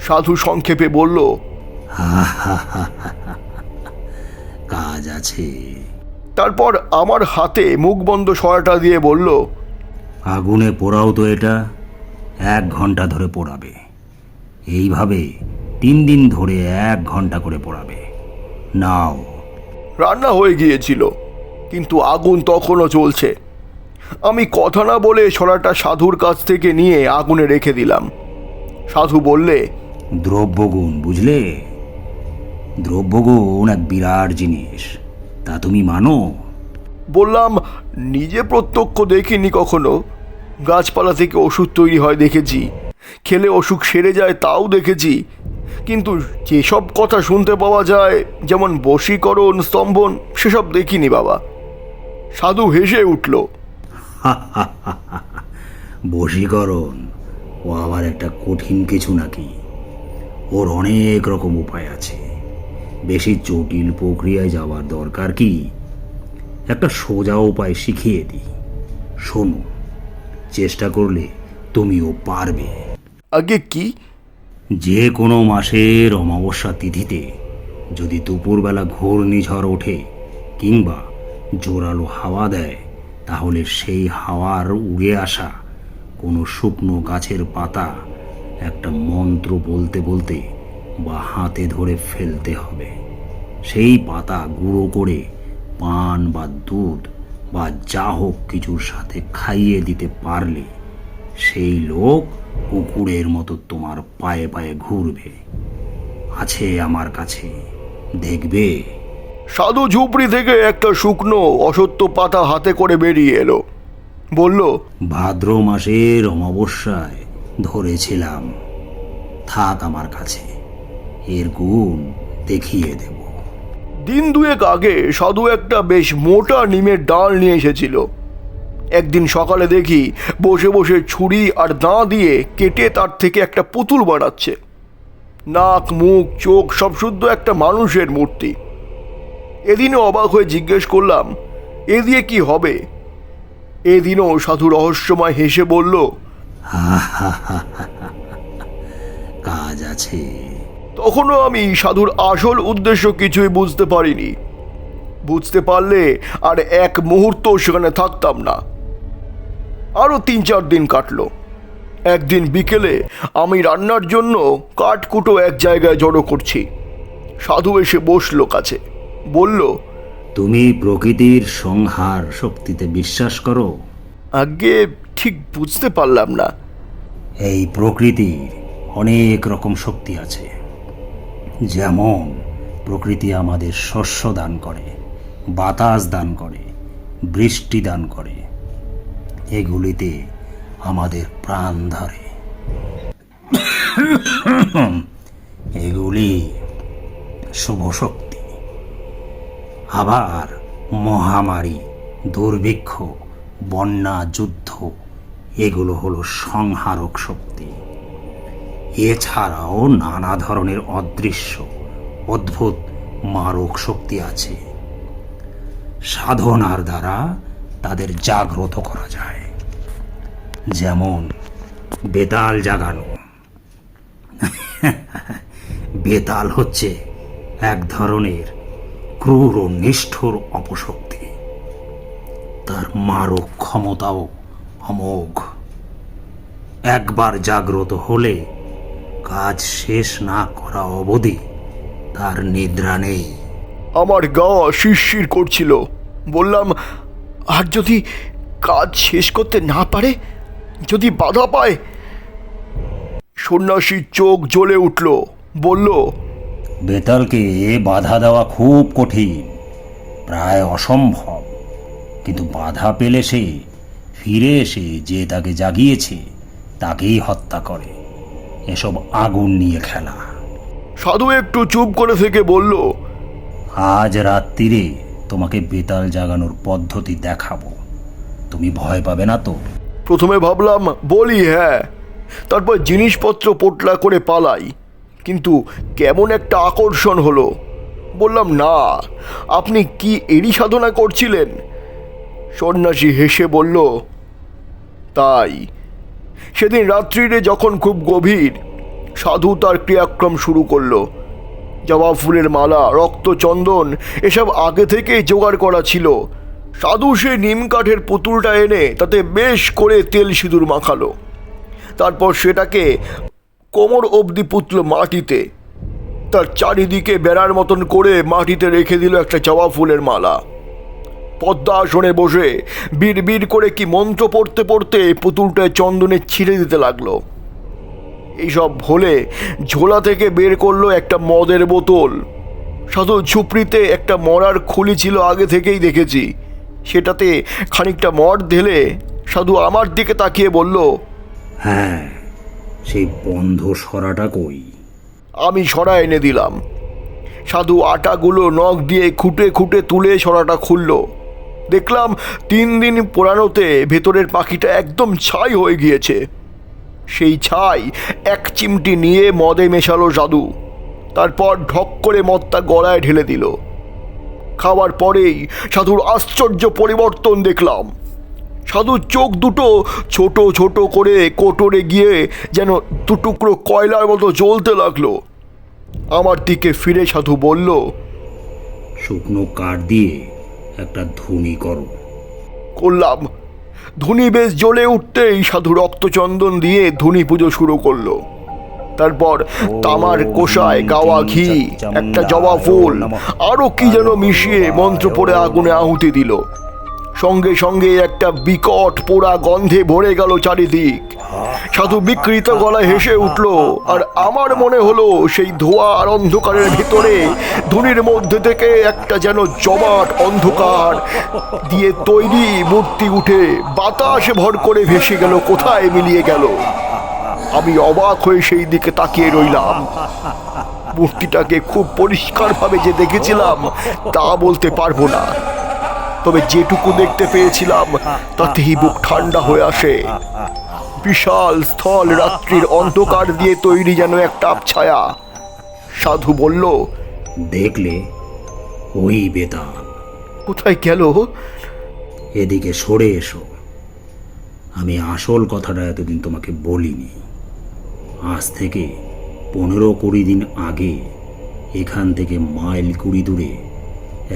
সাধু সংক্ষেপে বলল, কাজ আছে। তারপর আমার হাতে মুখবন্ধ সরাটা দিয়ে বলল, আগুনে পোড়াও তো এটা, 1 ঘন্টা ধরে পোড়াবে। এইভাবে 3 দিন ধরে 1 ঘন্টা করে পোড়াবে। নাও। রান্না হয়ে গিয়েছিল, কিন্তু আগুন তখনও চলছে। আমি কথা না বলে সরাটা সাধুর কাছ থেকে নিয়ে আগুনে রেখে দিলাম। সাধু বললে, দ্রব্যগুণ বুঝলে? দ্রব্যগুণ এক বিরাট জিনিস, তা তুমি মানো? বললাম, নিজে প্রত্যক্ষ দেখিনি কখনো। গাছপালা থেকে ওষুধ তৈরি হয় দেখেছি, খেলে অসুখ সেরে যায় তাও দেখেছি, কিন্তু যেসব কথা শুনতে পাওয়া যায়, যেমন বশীকরণ, স্তম্ভন, সেসব দেখিনি বাবা। সাধু হেসে উঠল। বশীকরণ ও আবার একটা কঠিন কিছু নাকি? ওর অনেক রকম উপায় আছে। বেশি জটিল প্রক্রিয়ায় যাওয়ার দরকার কি? একটা সোজা উপায় শিখিয়ে দিই, শোনো। চেষ্টা করলে তুমিও পারবে। আগে কি? যে কোনো মাসের অমাবস্যা তিথিতে যদি দুপুরবেলা ঘূর্ণিঝড় ওঠে কিংবা জোরালো হাওয়া দেয়, তাহলে সেই হাওয়ার উড়ে আসা কোনো শুকনো গাছের পাতা একটা মন্ত্র বলতে বলতে বা হাতে ধরে ফেলতে হবে। সেই পাতা গুঁড়ো করে পান বা দুধ বা যা হোক কিছুর সাথে খাইয়ে দিতে পারলে সেই লোক কুকুরের মতো তোমার পায়ে পায়ে ঘুরবে। আছে আমার কাছে, দেখবে। সাধু ঝুপড়ি থেকে একটা শুকনো অসত্য পাতা হাতে করে বেরিয়ে এলো। বলল, ভাদ্র মাসের অমাবস্যায় ধরেছিলাম, থাক আমার কাছে, এর গুণ দেখিয়ে দেব। দিন দুয়েক আগে সাধু একটা বেশ মোটা নিমের ডাল নিয়ে এসেছিল। একদিন সকালে দেখি বসে বসে ছুরি আর দাঁ দিয়ে কেটে তার থেকে একটা পুতুল বানাচ্ছে। নাক, মুখ, চোখ সব শুদ্ধ একটা মানুষের মূর্তি। এদিনও অবাক হয়ে জিজ্ঞেস করলাম, এ দিয়ে কি হবে? এদিনও সাধু রহস্যময় হেসে বলল, কাজ আছে। তখনও আমি সাধুর আসল উদ্দেশ্য কিছুই বুঝতে পারিনি। বুঝতে পারলে আর এক মুহূর্ত সেখানে থাকতাম না। আরও ৩-৪ দিন কাটলো। একদিন বিকেলে আমি রান্নার জন্য কাঠকুটো এক জায়গায় জড়ো করছি। সাধু এসে বসলো কাছে, বলল, তুমি প্রকৃতির সংহার শক্তিতে বিশ্বাস করো? আগে ঠিক বুঝতে পারলাম না। এই প্রকৃতির অনেক রকম শক্তি আছে। যেমন প্রকৃতি আমাদের শস্য দান করে, বাতাস দান করে, বৃষ্টি দান করে। এগুলিতে আমাদের প্রাণ ধরে। এগুলি শুভ শক্তি। আবার মহামারী, দুর্ভিক্ষ, বন্যা, যুদ্ধ এগুলো হলো সংহারক শক্তি। এছাড়াও নানা ধরনের অদৃশ্য অদ্ভুত মারক শক্তি আছে। সাধনার দ্বারা তাদের জাগ্রত করা যায়। যেমন বেতাল জাগানো। বেতাল হচ্ছে এক ধরনের ক্রূর ও নিষ্ঠুর অপশক্তি। তার মারক ক্ষমতাও অমোঘ। একবার জাগ্রত হলে কাজ শেষ না করা অবধি তার নিদ্রা নেই। আমার গা শিরশির করছিল। বললাম, আর যদি কাজ শেষ করতে না পারে, যদি বাধা পায়? সন্ন্যাসীর চোখ জ্বলে উঠল, বলল, বেতালকে বাধা দেওয়া খুব কঠিন, প্রায় অসম্ভব। কিন্তু বাধা পেলে সে ফিরে এসে যে তাকে জাগিয়েছে তাকেই হত্যা করে। এসব আগুন নিয়ে খেলা। সাধু একটু চুপ করে থেকে বলল, আজ রাত্রিরে তোমাকে বেতাল জাগানোর পদ্ধতি দেখাবো। তুমি ভয় পাবে না তো? প্রথমে ভাবলাম বলি হ্যাঁ, তারপর জিনিসপত্র পোটলা করে পালাই। কিন্তু কেমন একটা আকর্ষণ হলো। বললাম, না, আপনি কি এরই সাধনা করছিলেন? সন্ন্যাসী হেসে বলল, তাই। সেদিন রাত্রিরে যখন খুব গভীর, সাধু তার ক্রিয়াক্রম শুরু করলো। জবা ফুলের মালা, রক্তচন্দন এসব আগে থেকেই জোগাড় করা ছিল। সাধু সে নিম কাঠের পুতুলটা এনে তাতে বেশ করে তেল সিঁদুর মাখালো। তারপর সেটাকে কোমর অবধি পুতল মাটিতে। তার চারিদিকে বেড়ার মতন করে মাটিতে রেখে দিল একটা জবা ফুলের মালা। পদ্মাসনে বসে বিড় করে কি মন্ত্র পড়তে পড়তে পুতুলটায় চন্দনে ছিঁড়ে দিতে লাগলো। এইসব হলে ঝোলা থেকে বের করলো একটা মদের বোতল। সাধু ঝুপড়িতে একটা মরার খুলি ছিল, আগে থেকেই দেখেছি। সেটাতে খানিকটা মদ ঢেলে সাধু আমার দিকে তাকিয়ে বলল, হ্যাঁ, সেই বন্ধ সরাটা কই? আমি সরা এনে দিলাম। সাধু আটাগুলো নখ দিয়ে খুঁটে খুঁটে তুলে সরাটা খুলল। দেখলাম 3 দিন পোড়ানোতে ভেতরের পাখিটা একদম ছাই হয়ে গিয়েছে। সেই ছাই এক চিমটি নিয়ে মদে মেশালো সাধু, তারপর ঢক করে মদটা গলায় ঢেলে দিল। খাওয়ার পরেই সাধুর আশ্চর্য পরিবর্তন দেখলাম। সাধুর চোখ দুটো ছোট ছোট করে কোটরে গিয়ে যেন দুটুকরো কয়লার মতো জ্বলতে লাগলো। আমার দিকে ফিরে সাধু বলল, শুকনো কাঠ দিয়ে একটা ধুনি করো। করলাম। ধুনি বেশ জ্বলে উঠতেই সাধু রক্তচন্দন দিয়ে ধুনি পুজো শুরু করলো। তারপর তামার কোষায় গাওয়া ঘি, একটা জবা ফুল, আরো কি যেন মিশিয়ে মন্ত্র পড়ে আগুনে আহুতি দিল। সঙ্গে সঙ্গে একটা বিকট পোড়া গন্ধে ভরে গেল চারিদিক। সাধু বিকৃত গলায় হেসে উঠল, আর আমার মনে হলো সেই ধোয়া আর অন্ধকারের ভিতরে ধুনির মধ্যে থেকে একটা যেন জমাট অন্ধকার দিয়ে তৈরি মূর্তি উঠে বাতাসে ভর করে ভেসে গেল, কোথায় মিলিয়ে গেল। আমি অবাক হয়ে সেই দিকে তাকিয়ে রইলাম। মূর্তিটাকে খুব পরিষ্কারভাবে যে দেখেছিলাম তা বলতে পারবো না, তবে যেটুকু দেখতে পেয়েছিলাম তাতেই বুক ঠান্ডা হয়ে আসে। বিশাল স্থল রাত্রির অন্ধকার দিয়ে তৈরি যেন একটা আবছায়া। সাধু বলল, দেখলে ওই বেতাল। কোথায় গেল? এদিকে সরে এসো। আমি আসল কথাটা এতদিন তোমাকে বলিনি। আজ থেকে 15-20 দিন আগে এখান থেকে মাইল 20 দূরে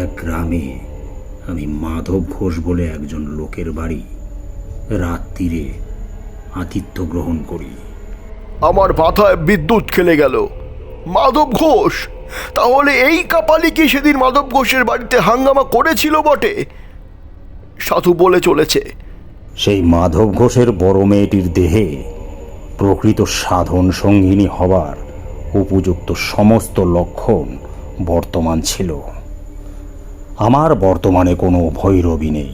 এক গ্রামে আমি মাধব ঘোষ বলে একজন লোকের বাড়ি রাত্রিরে আতিথ্য গ্রহণ করি। আমার মাথায় বিদ্যুৎ খেলে গেল। মাধব ঘোষ? তাহলে এই কাপালি কি সেদিন মাধব ঘোষের বাড়িতে হাঙ্গামা করেছিল বটে? সাধু বলে চলেছে, সেই মাধব ঘোষের বড় মেয়েটির দেহে প্রকৃত সাধন সঙ্গিনী হবার উপযুক্ত সমস্ত লক্ষণ বর্তমান ছিল। আমার বর্তমানে কোনো ভৈরবী নেই।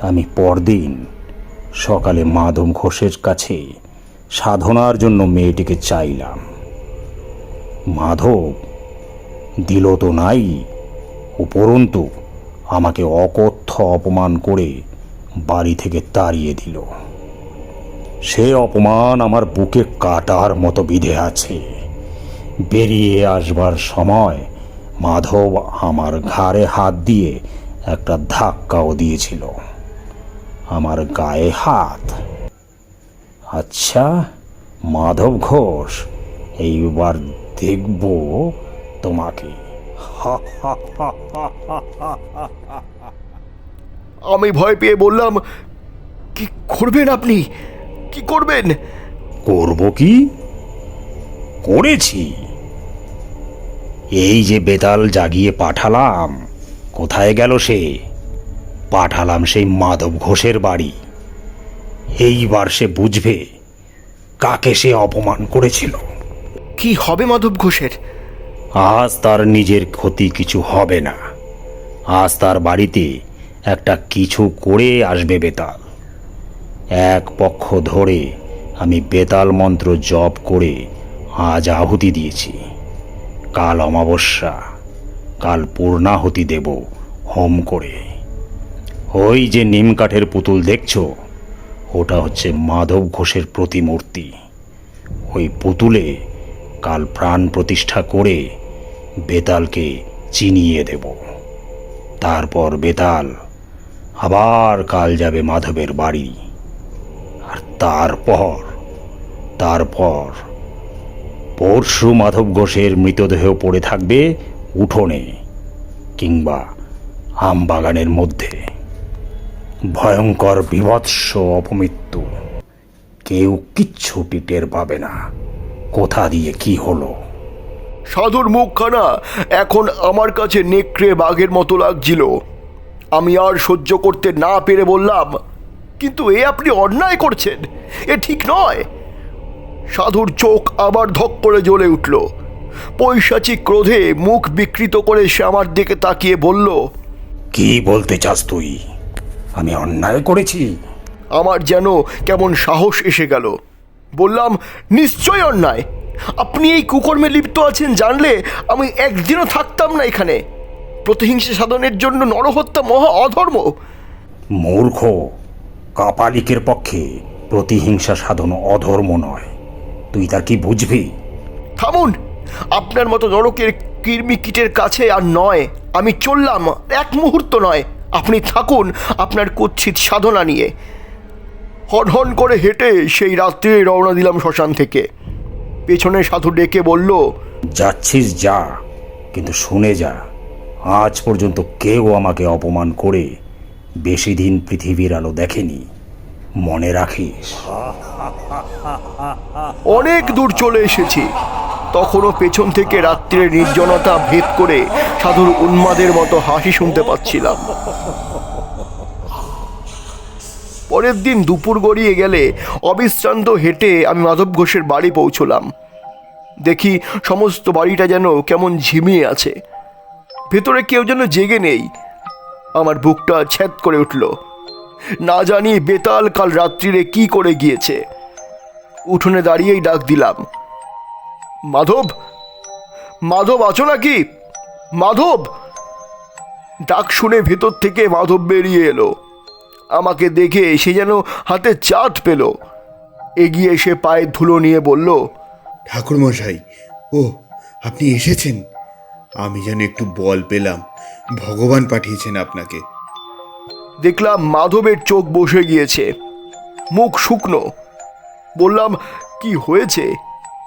আমি পরদিন সকালে মাধব ঘোষের কাছে সাধনার জন্য মেয়েটিকে চাইলাম। মাধব দিল তো নাই, উপরন্তু আমাকে অকথ্য অপমান করে বাড়ি থেকে তাড়িয়ে দিল। সে অপমান আমার বুকে কাটার মতো বিঁধে আছে। বেরিয়ে আসবার সময় মাধব আমার ঘাড়ে হাত দিয়ে একটা ধাক্কাও দিয়েছিল। আমার গায়ে হাত। আচ্ছা মাধব ঘোষ, এইবার দেখব তোমাকে। আমি ভয় পেয়ে বললাম, কি করবেন আপনি? কি করবেন? করব কি? করেছি। এই যে বেতাল জাগিয়ে পাঠালাম, কোথায় গেল সে? পাঠালাম সেই মাধব ঘোষের বাড়ি। এইবার সে বুঝবে কাকে সে অপমান করেছিল। কি হবে মাধব ঘোষের? আজ তার নিজের ক্ষতি কিছু হবে না। আজ তার বাড়িতে একটা কিছু করে আসবে বেতাল। এক পক্ষ ধরে আমি বেতাল মন্ত্র জপ করে আজ আহুতি দিয়েছি। কাল অমাবস্যা, কাল পূর্ণাহুতি দেব হোম করে। ওই যে নিম কাঠের পুতুল দেখছো, ওটা হচ্ছে মাধব ঘোষের প্রতিমূর্তি। ওই পুতুলে কাল প্রাণ প্রতিষ্ঠা করে বেতালকে চিনিয়ে দেব। তারপর বেতাল আবার কাল যাবে মাধবের বাড়ি। আর তারপর পরশু মাধব ঘোষের মৃতদেহ পড়ে থাকবে উঠোনে কিংবা আমবাগানের মধ্যে। ভয়ঙ্কর বিভৎস অপমৃত্যু। কেউ কিচ্ছুটি টের পাবে না কোথা দিয়ে কি হলো। সাধুর মুখখানা এখন আমার কাছে নেকড়ে বাঘের মতো লাগছিল। আমি আর সহ্য করতে না পেরে বললাম, কিন্তু এ আপনি অন্যায় করছেন, এ ঠিক নয়। সাধুর চোখ আবার ধক করে জ্বলে উঠল। পৈশাচিক ক্রোধে মুখ বিকৃত করে সে আমার দিকে তাকিয়ে বলল, কি বলতে চাস তুই? আমি অন্যায় করেছি? আমার যেন কেমন সাহস এসে গেল। বললাম, নিশ্চয় অন্যায়। আপনি এই কুকর্মে লিপ্ত আছেন জানলে আমি একদিনও থাকতাম না এখানে। প্রতিহিংসা সাধনের জন্য নরহত্যা মহা অধর্ম। মূর্খ, কাপালিকের পক্ষে প্রতিহিংসা সাধন অধর্ম নয়। তুই তা কি বুঝবি? থামুন, আপনার মতো নরকের কীটের কাছে আর নয়। আমি চললাম, এক মুহূর্ত নয়। আপনি থাকুন আপনার কুৎসিত সাধনা নিয়ে। হন করে হেঁটে সেই রাত্রে রওনা দিলাম শ্মশান থেকে। পেছনে সাধু ডেকে বলল, যাচ্ছিস যা, কিন্তু শুনে যা, আজ পর্যন্ত কেউ আমাকে অপমান করে বেশি দিন পৃথিবীর আলো দেখেনি। মনে রাখিস। অনেক দূর চলে এসেছি, তখনও পেছন থেকে রাত্রির নির্জনতা ভেদ করে সাধুর উন্মাদের মতো হাসি শুনতে পাচ্ছিলাম। পরের দিন দুপুর গড়িয়ে গেলে অবিশ্রান্ত হেঁটে আমি মাধব ঘোষের বাড়ি পৌঁছলাম। দেখি সমস্ত বাড়িটা যেন কেমন ঝিমিয়ে আছে, ভেতরে কেউ যেন জেগে নেই। আমার বুকটা ছ্যাদ করে উঠল। না জানি বেতাল কাল রাত্রিরে কি করে গিয়েছে। উঠোনে দাঁড়িয়েই ডাক দিলাম, মাধব, মাধব আছো নাকি? মাধব! ডাক শুনে ভেতর থেকে মাধব বেরিয়ে এলো। আমাকে দেখে সে যেন হাতে চাঁদ পেল। এগিয়ে এসে পায়ে ধুলো নিয়ে বলল, ঠাকুরমশাই, ও আপনি এসেছেন? আমি যেন একটু বল পেলাম, ভগবান পাঠিয়েছেন আপনাকে। দেখলাম মাধবের চোখ বসে গিয়েছে, মুখ শুকনো। বললাম, কি হয়েছে?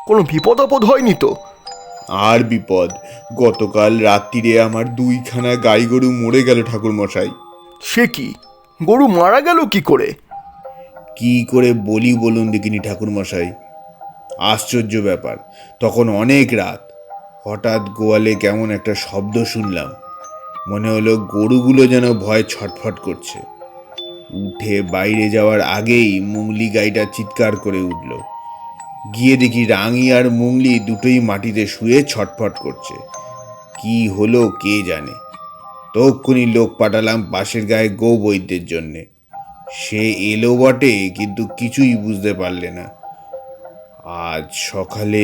কোনো বিপদ আপদ হয়নি তো? আর বিপদ, গতকাল রাত্রিরে আমার 2খানা গাই গরু মরে গেল ঠাকুরমশাই। সে কি, গরু মারা গেল কি করে? কি করে বলি বলুন দেখিনি ঠাকুরমশাই। আশ্চর্য ব্যাপার, তখন অনেক রাত। হঠাৎ গোয়ালে কেমন একটা শব্দ শুনলাম। মনে হলো গরুগুলো যেন ভয়ে ছটফট করছে। উঠে বাইরে যাওয়ার আগেই মুংলি গাইটা চিৎকার করে উঠল। গিয়ে দেখি রাঙি আর মুংলি দুটোই মাটিতে শুয়ে ছটফট করছে। কি হলো কে জানে। তক্ষুনি লোক পাঠালাম পাশের গায়ে গো বৈদ্যের জন্যে। সে এলো বটে, কিন্তু কিছুই বুঝতে পারলে না। আজ সকালে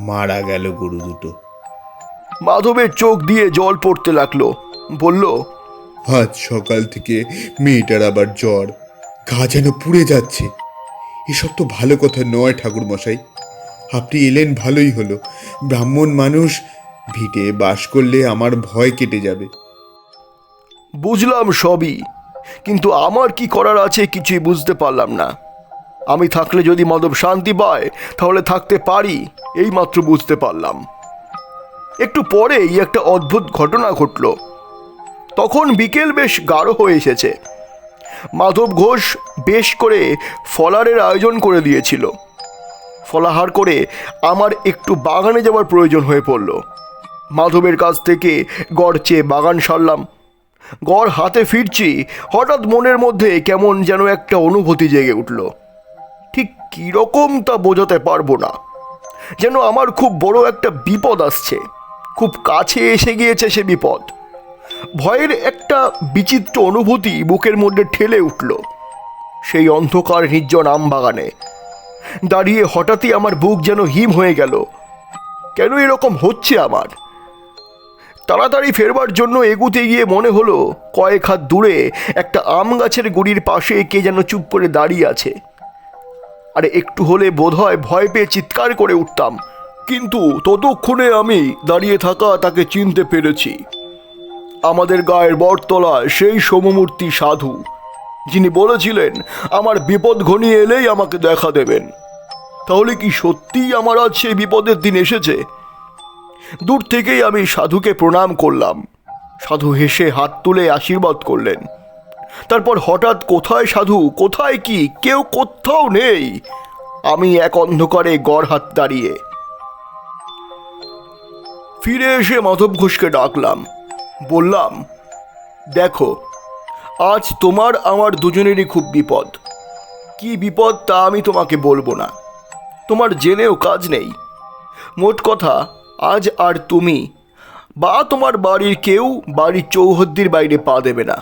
মারা গেল গরু দুটো। মাধবের চোখ দিয়ে জল পড়তে লাগলো। বলল, আজ সকাল থেকে মেয়েটার আবার জ্বর, গা যেন পুড়ে যাচ্ছে। এসব তো ভালো কথা নয় ঠাকুরমশাই। আপনি এলেন ভালোই হলো। ব্রাহ্মণ মানুষ, ভিটে বাস করলে আমার ভয় কেটে যাবে। বুঝলাম সবই, কিন্তু আমার কি করার আছে কিছুই বুঝতে পারলাম না। আমি থাকলে যদি মাধব শান্তি পায় তাহলে থাকতে পারি, এই মাত্র বুঝতে পারলাম। একটু পরেই একটা অদ্ভুত ঘটনা ঘটল। তখন বিকেল বেশ গাঢ় হয়ে এসেছে। মাধব ঘোষ বেশ করে ফলারের আয়োজন করে দিয়েছিল। ফলাহার করে আমার একটু বাগানে যাওয়ার প্রয়োজন হয়ে পড়ল। মাধবের কাছ থেকে গড় চেয়ে বাগান সারলাম। গড় হাতে ফিরছি, হঠাৎ মনের মধ্যে কেমন যেন একটা অনুভূতি জেগে উঠল। ঠিক কীরকম তা বোঝাতে পারবো না, যেন আমার খুব বড় একটা বিপদ আসছে, খুব কাছে এসে গিয়েছে সে বিপদ। ভয়ের একটা বিচিত্র অনুভূতি বুকের মধ্যে ঠেলে উঠল। সেই অন্ধকার নির্জন আম বাগানে দাঁড়িয়ে হঠাৎই আমার বুক যেন হিম হয়ে গেল। কেন এরকম হচ্ছে আমার? তাড়াতাড়ি ফেরবার জন্য এগুতে গিয়ে মনে হলো কয়েক হাত দূরে একটা আম গাছের গুড়ির পাশে কে যেন চুপ করে দাঁড়িয়ে আছে। আরে একটু হলে বোধহয় ভয় পেয়ে চিৎকার করে উঠতাম, কিন্তু ততক্ষণে আমি দাঁড়িয়ে থাকা তাকে চিনতে পেরেছি। আমাদের গায়ের বটতলায় সেই সোমমূর্তি সাধু, যিনি বলেছিলেন আমার বিপদ ঘনিয়ে এলেই আমাকে দেখা দেবেন। তাহলে কি সত্যিই আমার আজ সেই বিপদের দিন এসেছে? দূর থেকেই আমি সাধুকে প্রণাম করলাম। সাধু হেসে হাত তুলে আশীর্বাদ করলেন। তারপর হঠাৎ কোথায় সাধু, কোথায় কি, কেউ কোথাও নেই। আমি এক অন্ধকারে গড় হাত দাঁড়িয়ে। ফিরে এসে মাধব ঘোষকে ডাকলাম। বললাম, দেখো, আজ তোমার আমার দুজনেরই খুব বিপদ। কি বিপদ তা আমি তোমাকে বলবো না, তোমার জেনেও কাজ নেই। মোট কথা, আজ আর তুমি বা তোমার বাড়ির কেউ বাড়ির চৌহদ্দির বাইরে পা দেবে না।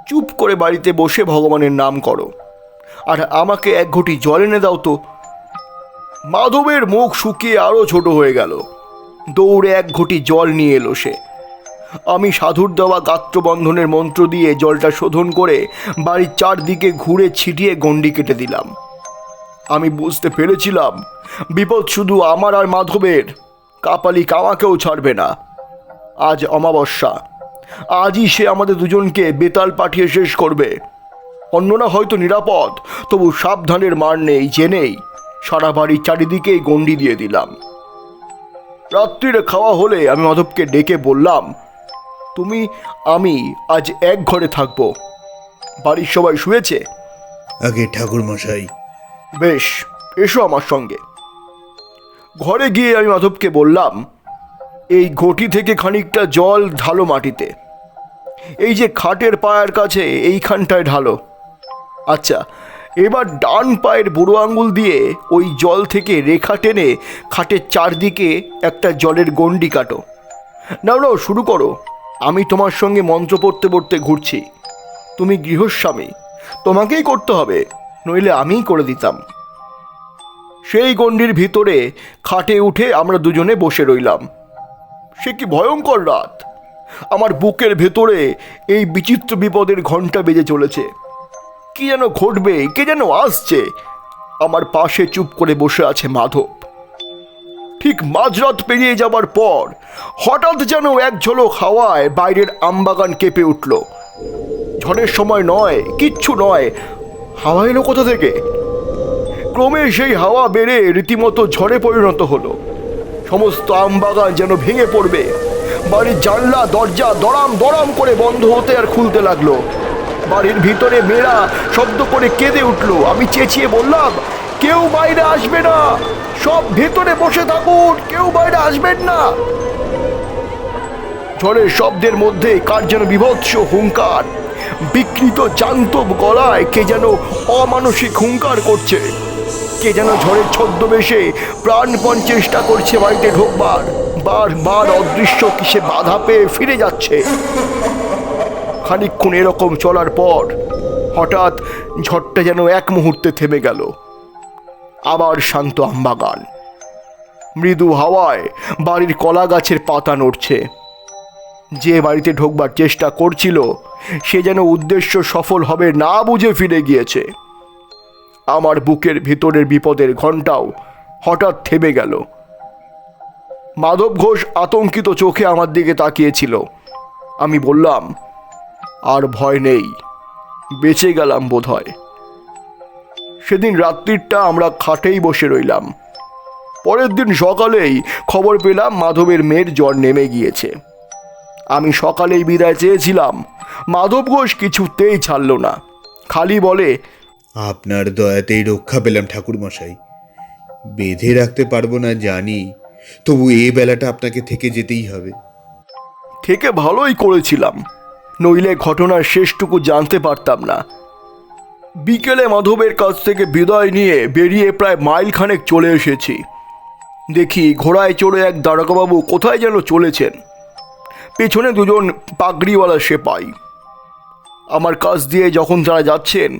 চুপ করে বাড়িতে বসে ভগবানের নাম করো, আর আমাকে এক ঘটি জল এনে দাও তো। মাধবের মুখ শুকিয়ে আরও ছোট হয়ে গেল। দৌড়ে এক ঘটি জল নিয়ে এলো সে। আমি সাধুর দেওয়া গাত্রবন্ধনের মন্ত্র দিয়ে জলটা শোধন করে বাড়ির চারদিকে ঘুরে ছিটিয়ে গণ্ডি কেটে দিলাম। আমি বুঝতে পেরেছিলাম বিপদ শুধু আমার আর মাধবের, কাপালি কামাকেও ছাড়বে না। আজ অমাবস্যা, আজই সে আমাদের দুজনকে বেতাল পাঠিয়ে শেষ করবে। অন্যরা হয়তো নিরাপদ, তবু সাবধানের মার নেই জেনেই সারা বাড়ির চারিদিকেই গণ্ডি দিয়ে দিলাম। রাত্রিরে খাওয়া হলে আমি মাধবকে ডেকে বললাম, তুমি আমি আজ এক ঘরে থাকবো। বাড়ির সবাই শুয়েছে? আগে ঠাকুর মশাই। বেশ, এসো আমার সঙ্গে। ঘরে গিয়ে আমি মাধবকে বললাম, এই ঘটি থেকে খানিকটা জল ঢালো মাটিতে, এই যে খাটের পায়ের কাছে এইখানটায় ঢালো। আচ্ছা, এবার ডান পায়ের বুড়ো আঙুল দিয়ে ওই জল থেকে রেখা টেনে খাটের চারদিকে একটা জলের গণ্ডি কাটো। নাও নাও, শুরু করো। আমি তোমার সঙ্গে মন্ত্র পড়তে পড়তে ঘুরছি। তুমি গৃহস্বামী, তোমাকেই করতে হবে, নইলে আমিই করে দিতাম। সেই গণ্ডির ভিতরে খাটে উঠে আমরা দুজনে বসে রইলাম। সে কি ভয়ঙ্কর রাত! আমার বুকের ভেতরে এই বিচিত্র বিপদের ঘণ্টা বেজে চলেছে। কি যেন ঘটবে, কে যেন আসছে। আমার পাশে চুপ করে বসে আছে মাধব। ঠিক মাঝরাত পেরিয়ে যাবার পর হঠাৎ যেন এক ঝলক হাওয়ায় বাইরের আমবাগান কেঁপে উঠল। ঝড়ের সময় নয়, কিচ্ছু নয়, হাওয়া এলো কোথা থেকে? ক্রমে সেই হাওয়া বেড়ে রীতিমতো ঝড়ে পরিণত হলো। সমস্ত আমবাগান যেন ভেঙে পড়বে। বাড়ির জানলা দরজা দড়াম দড়াম করে বন্ধ হতে আর খুলতে লাগলো। বাড়ির ভিতরে মেয়েরা শব্দ করে কেঁদে উঠলো। আমি চেঁচিয়ে বললাম, কেউ বাইরে আসবে না, সব ভেতরে বসে থাকুন, কেউ বাইরে আসবেন না। ঝড়ের শব্দের মধ্যে কার যেন বিভৎস হুঙ্কার, বিকৃত জান্তব গলায় কে যেন অমানসিক হুঙ্কার করছে। কে যেন ঝড়ের ছদ্মবেশে প্রাণপণ চেষ্টা করছে বাড়িতে ঢোকবার। বারবার অদৃশ্য কিসে বাধা পেয়ে ফিরে যাচ্ছে। খানিকক্ষণ এরকম চলার পর হঠাৎ ঝড়টা যেন এক মুহূর্তে থেমে গেল। আবার শান্ত আমবাগান। মৃদু হাওয়ায় বাড়ির কলা গাছের পাতা নড়ছে। যে বাড়িতে ঢোকবার চেষ্টা করছিল সে যেন উদ্দেশ্য সফল হবে না বুঝে ফিরে গিয়েছে। আমার বুকের ভিতরের বিপদের ঘণ্টাও হঠাৎ থেমে গেল। মাধব ঘোষ আতঙ্কিত চোখে আমার দিকে তাকিয়েছিল। আমি বললাম, আর ভয় নেই, বেঁচে গেলাম বোধহয়। সেদিন রাত্রিটা আমরা খাটেই বসে রইলাম। পরের দিন সকালেই খবর পেলাম মাধবের মেয়ের জ্বর নেমে গিয়েছে। আমি সকালেই বিদায় চেয়েছিলাম, মাধব ঘোষ কিছুতেই ছাড়ল না। খালি বলে, আপনার দয়াতেই রক্ষা পেলাম ঠাকুর মশাই। বেঁধে রাখতে পারবো না জানি, তবু এই বেলাটা আপনাকে থেকে যেতেই হবে। থেকে ভালোই করেছিলাম, নইলে ঘটনার শেষটুকু জানতে পারতাম না। বিকেলে মাধবের কাছ থেকে বিদায় নিয়ে বেরিয়ে প্রায় মাইলখানেক চলে এসেছি। দেখি ঘোড়ায় চড়ে এক দারোগাবাবু কোথায় যেন চলেছেন। পেছনে দুজন পাগড়িওয়ালা সেপাই। আমার কাছ দিয়ে যখন তারা যাচ্ছেন,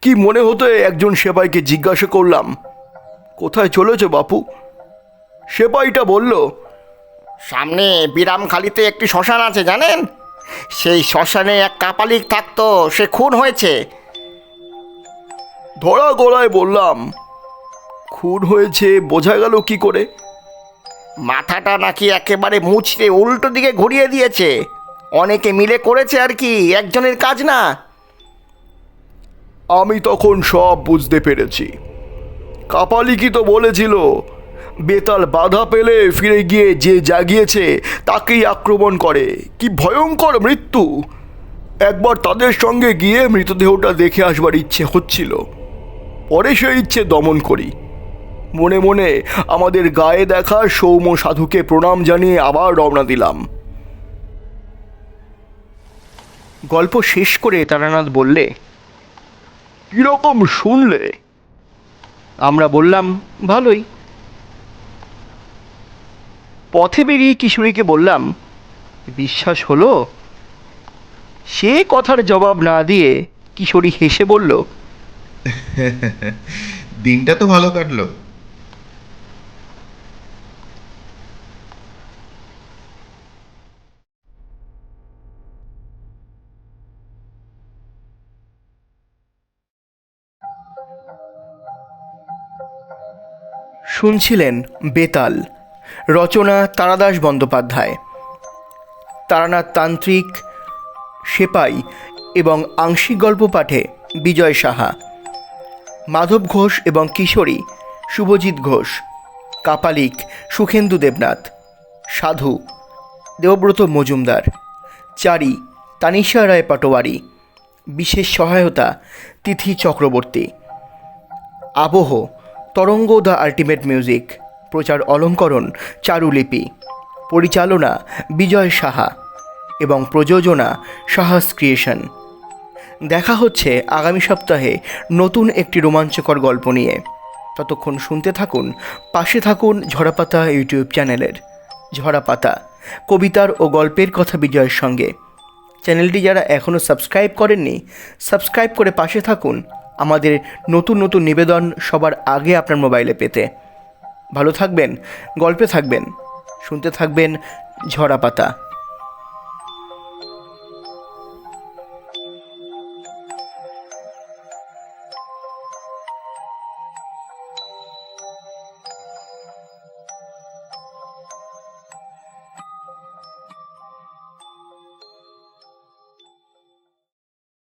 কি মনে হতে একজন সেপাইকে জিজ্ঞাসা করলাম, কোথায় চলেছ বাপু? সেপাইটা বলল, সামনে বিরামখালিতে একটি শ্মশান আছে জানেন? সেই শ্মশানে এক কাপালিক থাকতো, সে খুন হয়েছে। ধরা গলায় বললাম, খুন হয়েছে বোঝা গেল কি করে? মাথাটা নাকি একেবারে মুচড়ে উল্টো দিকে ঘুরিয়ে দিয়েছে। অনেকে মিলে করেছে আর কি, একজনের কাজ না। আমি তখন সব বুঝতে পেরেছি। কাপালিকি তো বলেছিল, বেতাল বাধা পেলে ফিরে গিয়ে যে জাগিয়েছে তাকেই আক্রমণ করে। কি ভয়ঙ্কর মৃত্যু! একবার তাদের সঙ্গে গিয়ে মৃতদেহটা দেখে আসবার ইচ্ছে হচ্ছিল, পরে সে ইচ্ছে দমন করি। মনে মনে আমাদের গায়ে দেখা সৌম্য সাধুকে প্রণাম জানিয়ে আবার রওনা দিলাম। গল্প শেষ করে তারানাথ বললে, কিরকম শুনলে? আমরা বললাম, ভালোই। পথে বেরিয়ে কিশোরীকে বললাম, বিশ্বাস হলো? সে কথার জবাব না দিয়ে কিশোরী হেসে বলল, দিনটা তো ভালো কাটলো। শুনছিলেন বেতাল, রচনা তারাদাস বন্দ্যোপাধ্যায়, তারানাথ তান্ত্রিক, সেপাই এবং আংশিক গল্প পাঠে বিজয় সাহা, মাধব ঘোষ এবং কিশোরী শুভজিৎ ঘোষ, কাপালিক সুখেন্দু দেবনাথ, সাধু দেবব্রত মজুমদার, চারি তানিশা রায় পাটোয়ারি, বিশেষ সহায়তা তিথি চক্রবর্তী, আবহ তরঙ্গ দ্য আল্টিমেট মিউজিক, প্রচার অলঙ্করণ চারুলিপি, পরিচালনা বিজয় সাহা এবং প্রযোজনা সাহাস ক্রিয়েশন। দেখা হচ্ছে আগামী সপ্তাহে নতুন একটি রোমাঞ্চকর গল্প নিয়ে। ততক্ষণ শুনতে থাকুন, পাশে থাকুন ঝরাপাতা ইউটিউব চ্যানেলের। ঝরাপাতা, কবিতার ও গল্পের কথা বিজয়ের সঙ্গে। চ্যানেলটি যারা এখনও সাবস্ক্রাইব করেননি, সাবস্ক্রাইব করে পাশে থাকুন আমাদের নতুন নতুন নিবেদন সবার আগে আপনার মোবাইলে পেতে। ভালো থাকবেন, গল্পে থাকবেন, শুনতে থাকবেন ঝরাপাতা।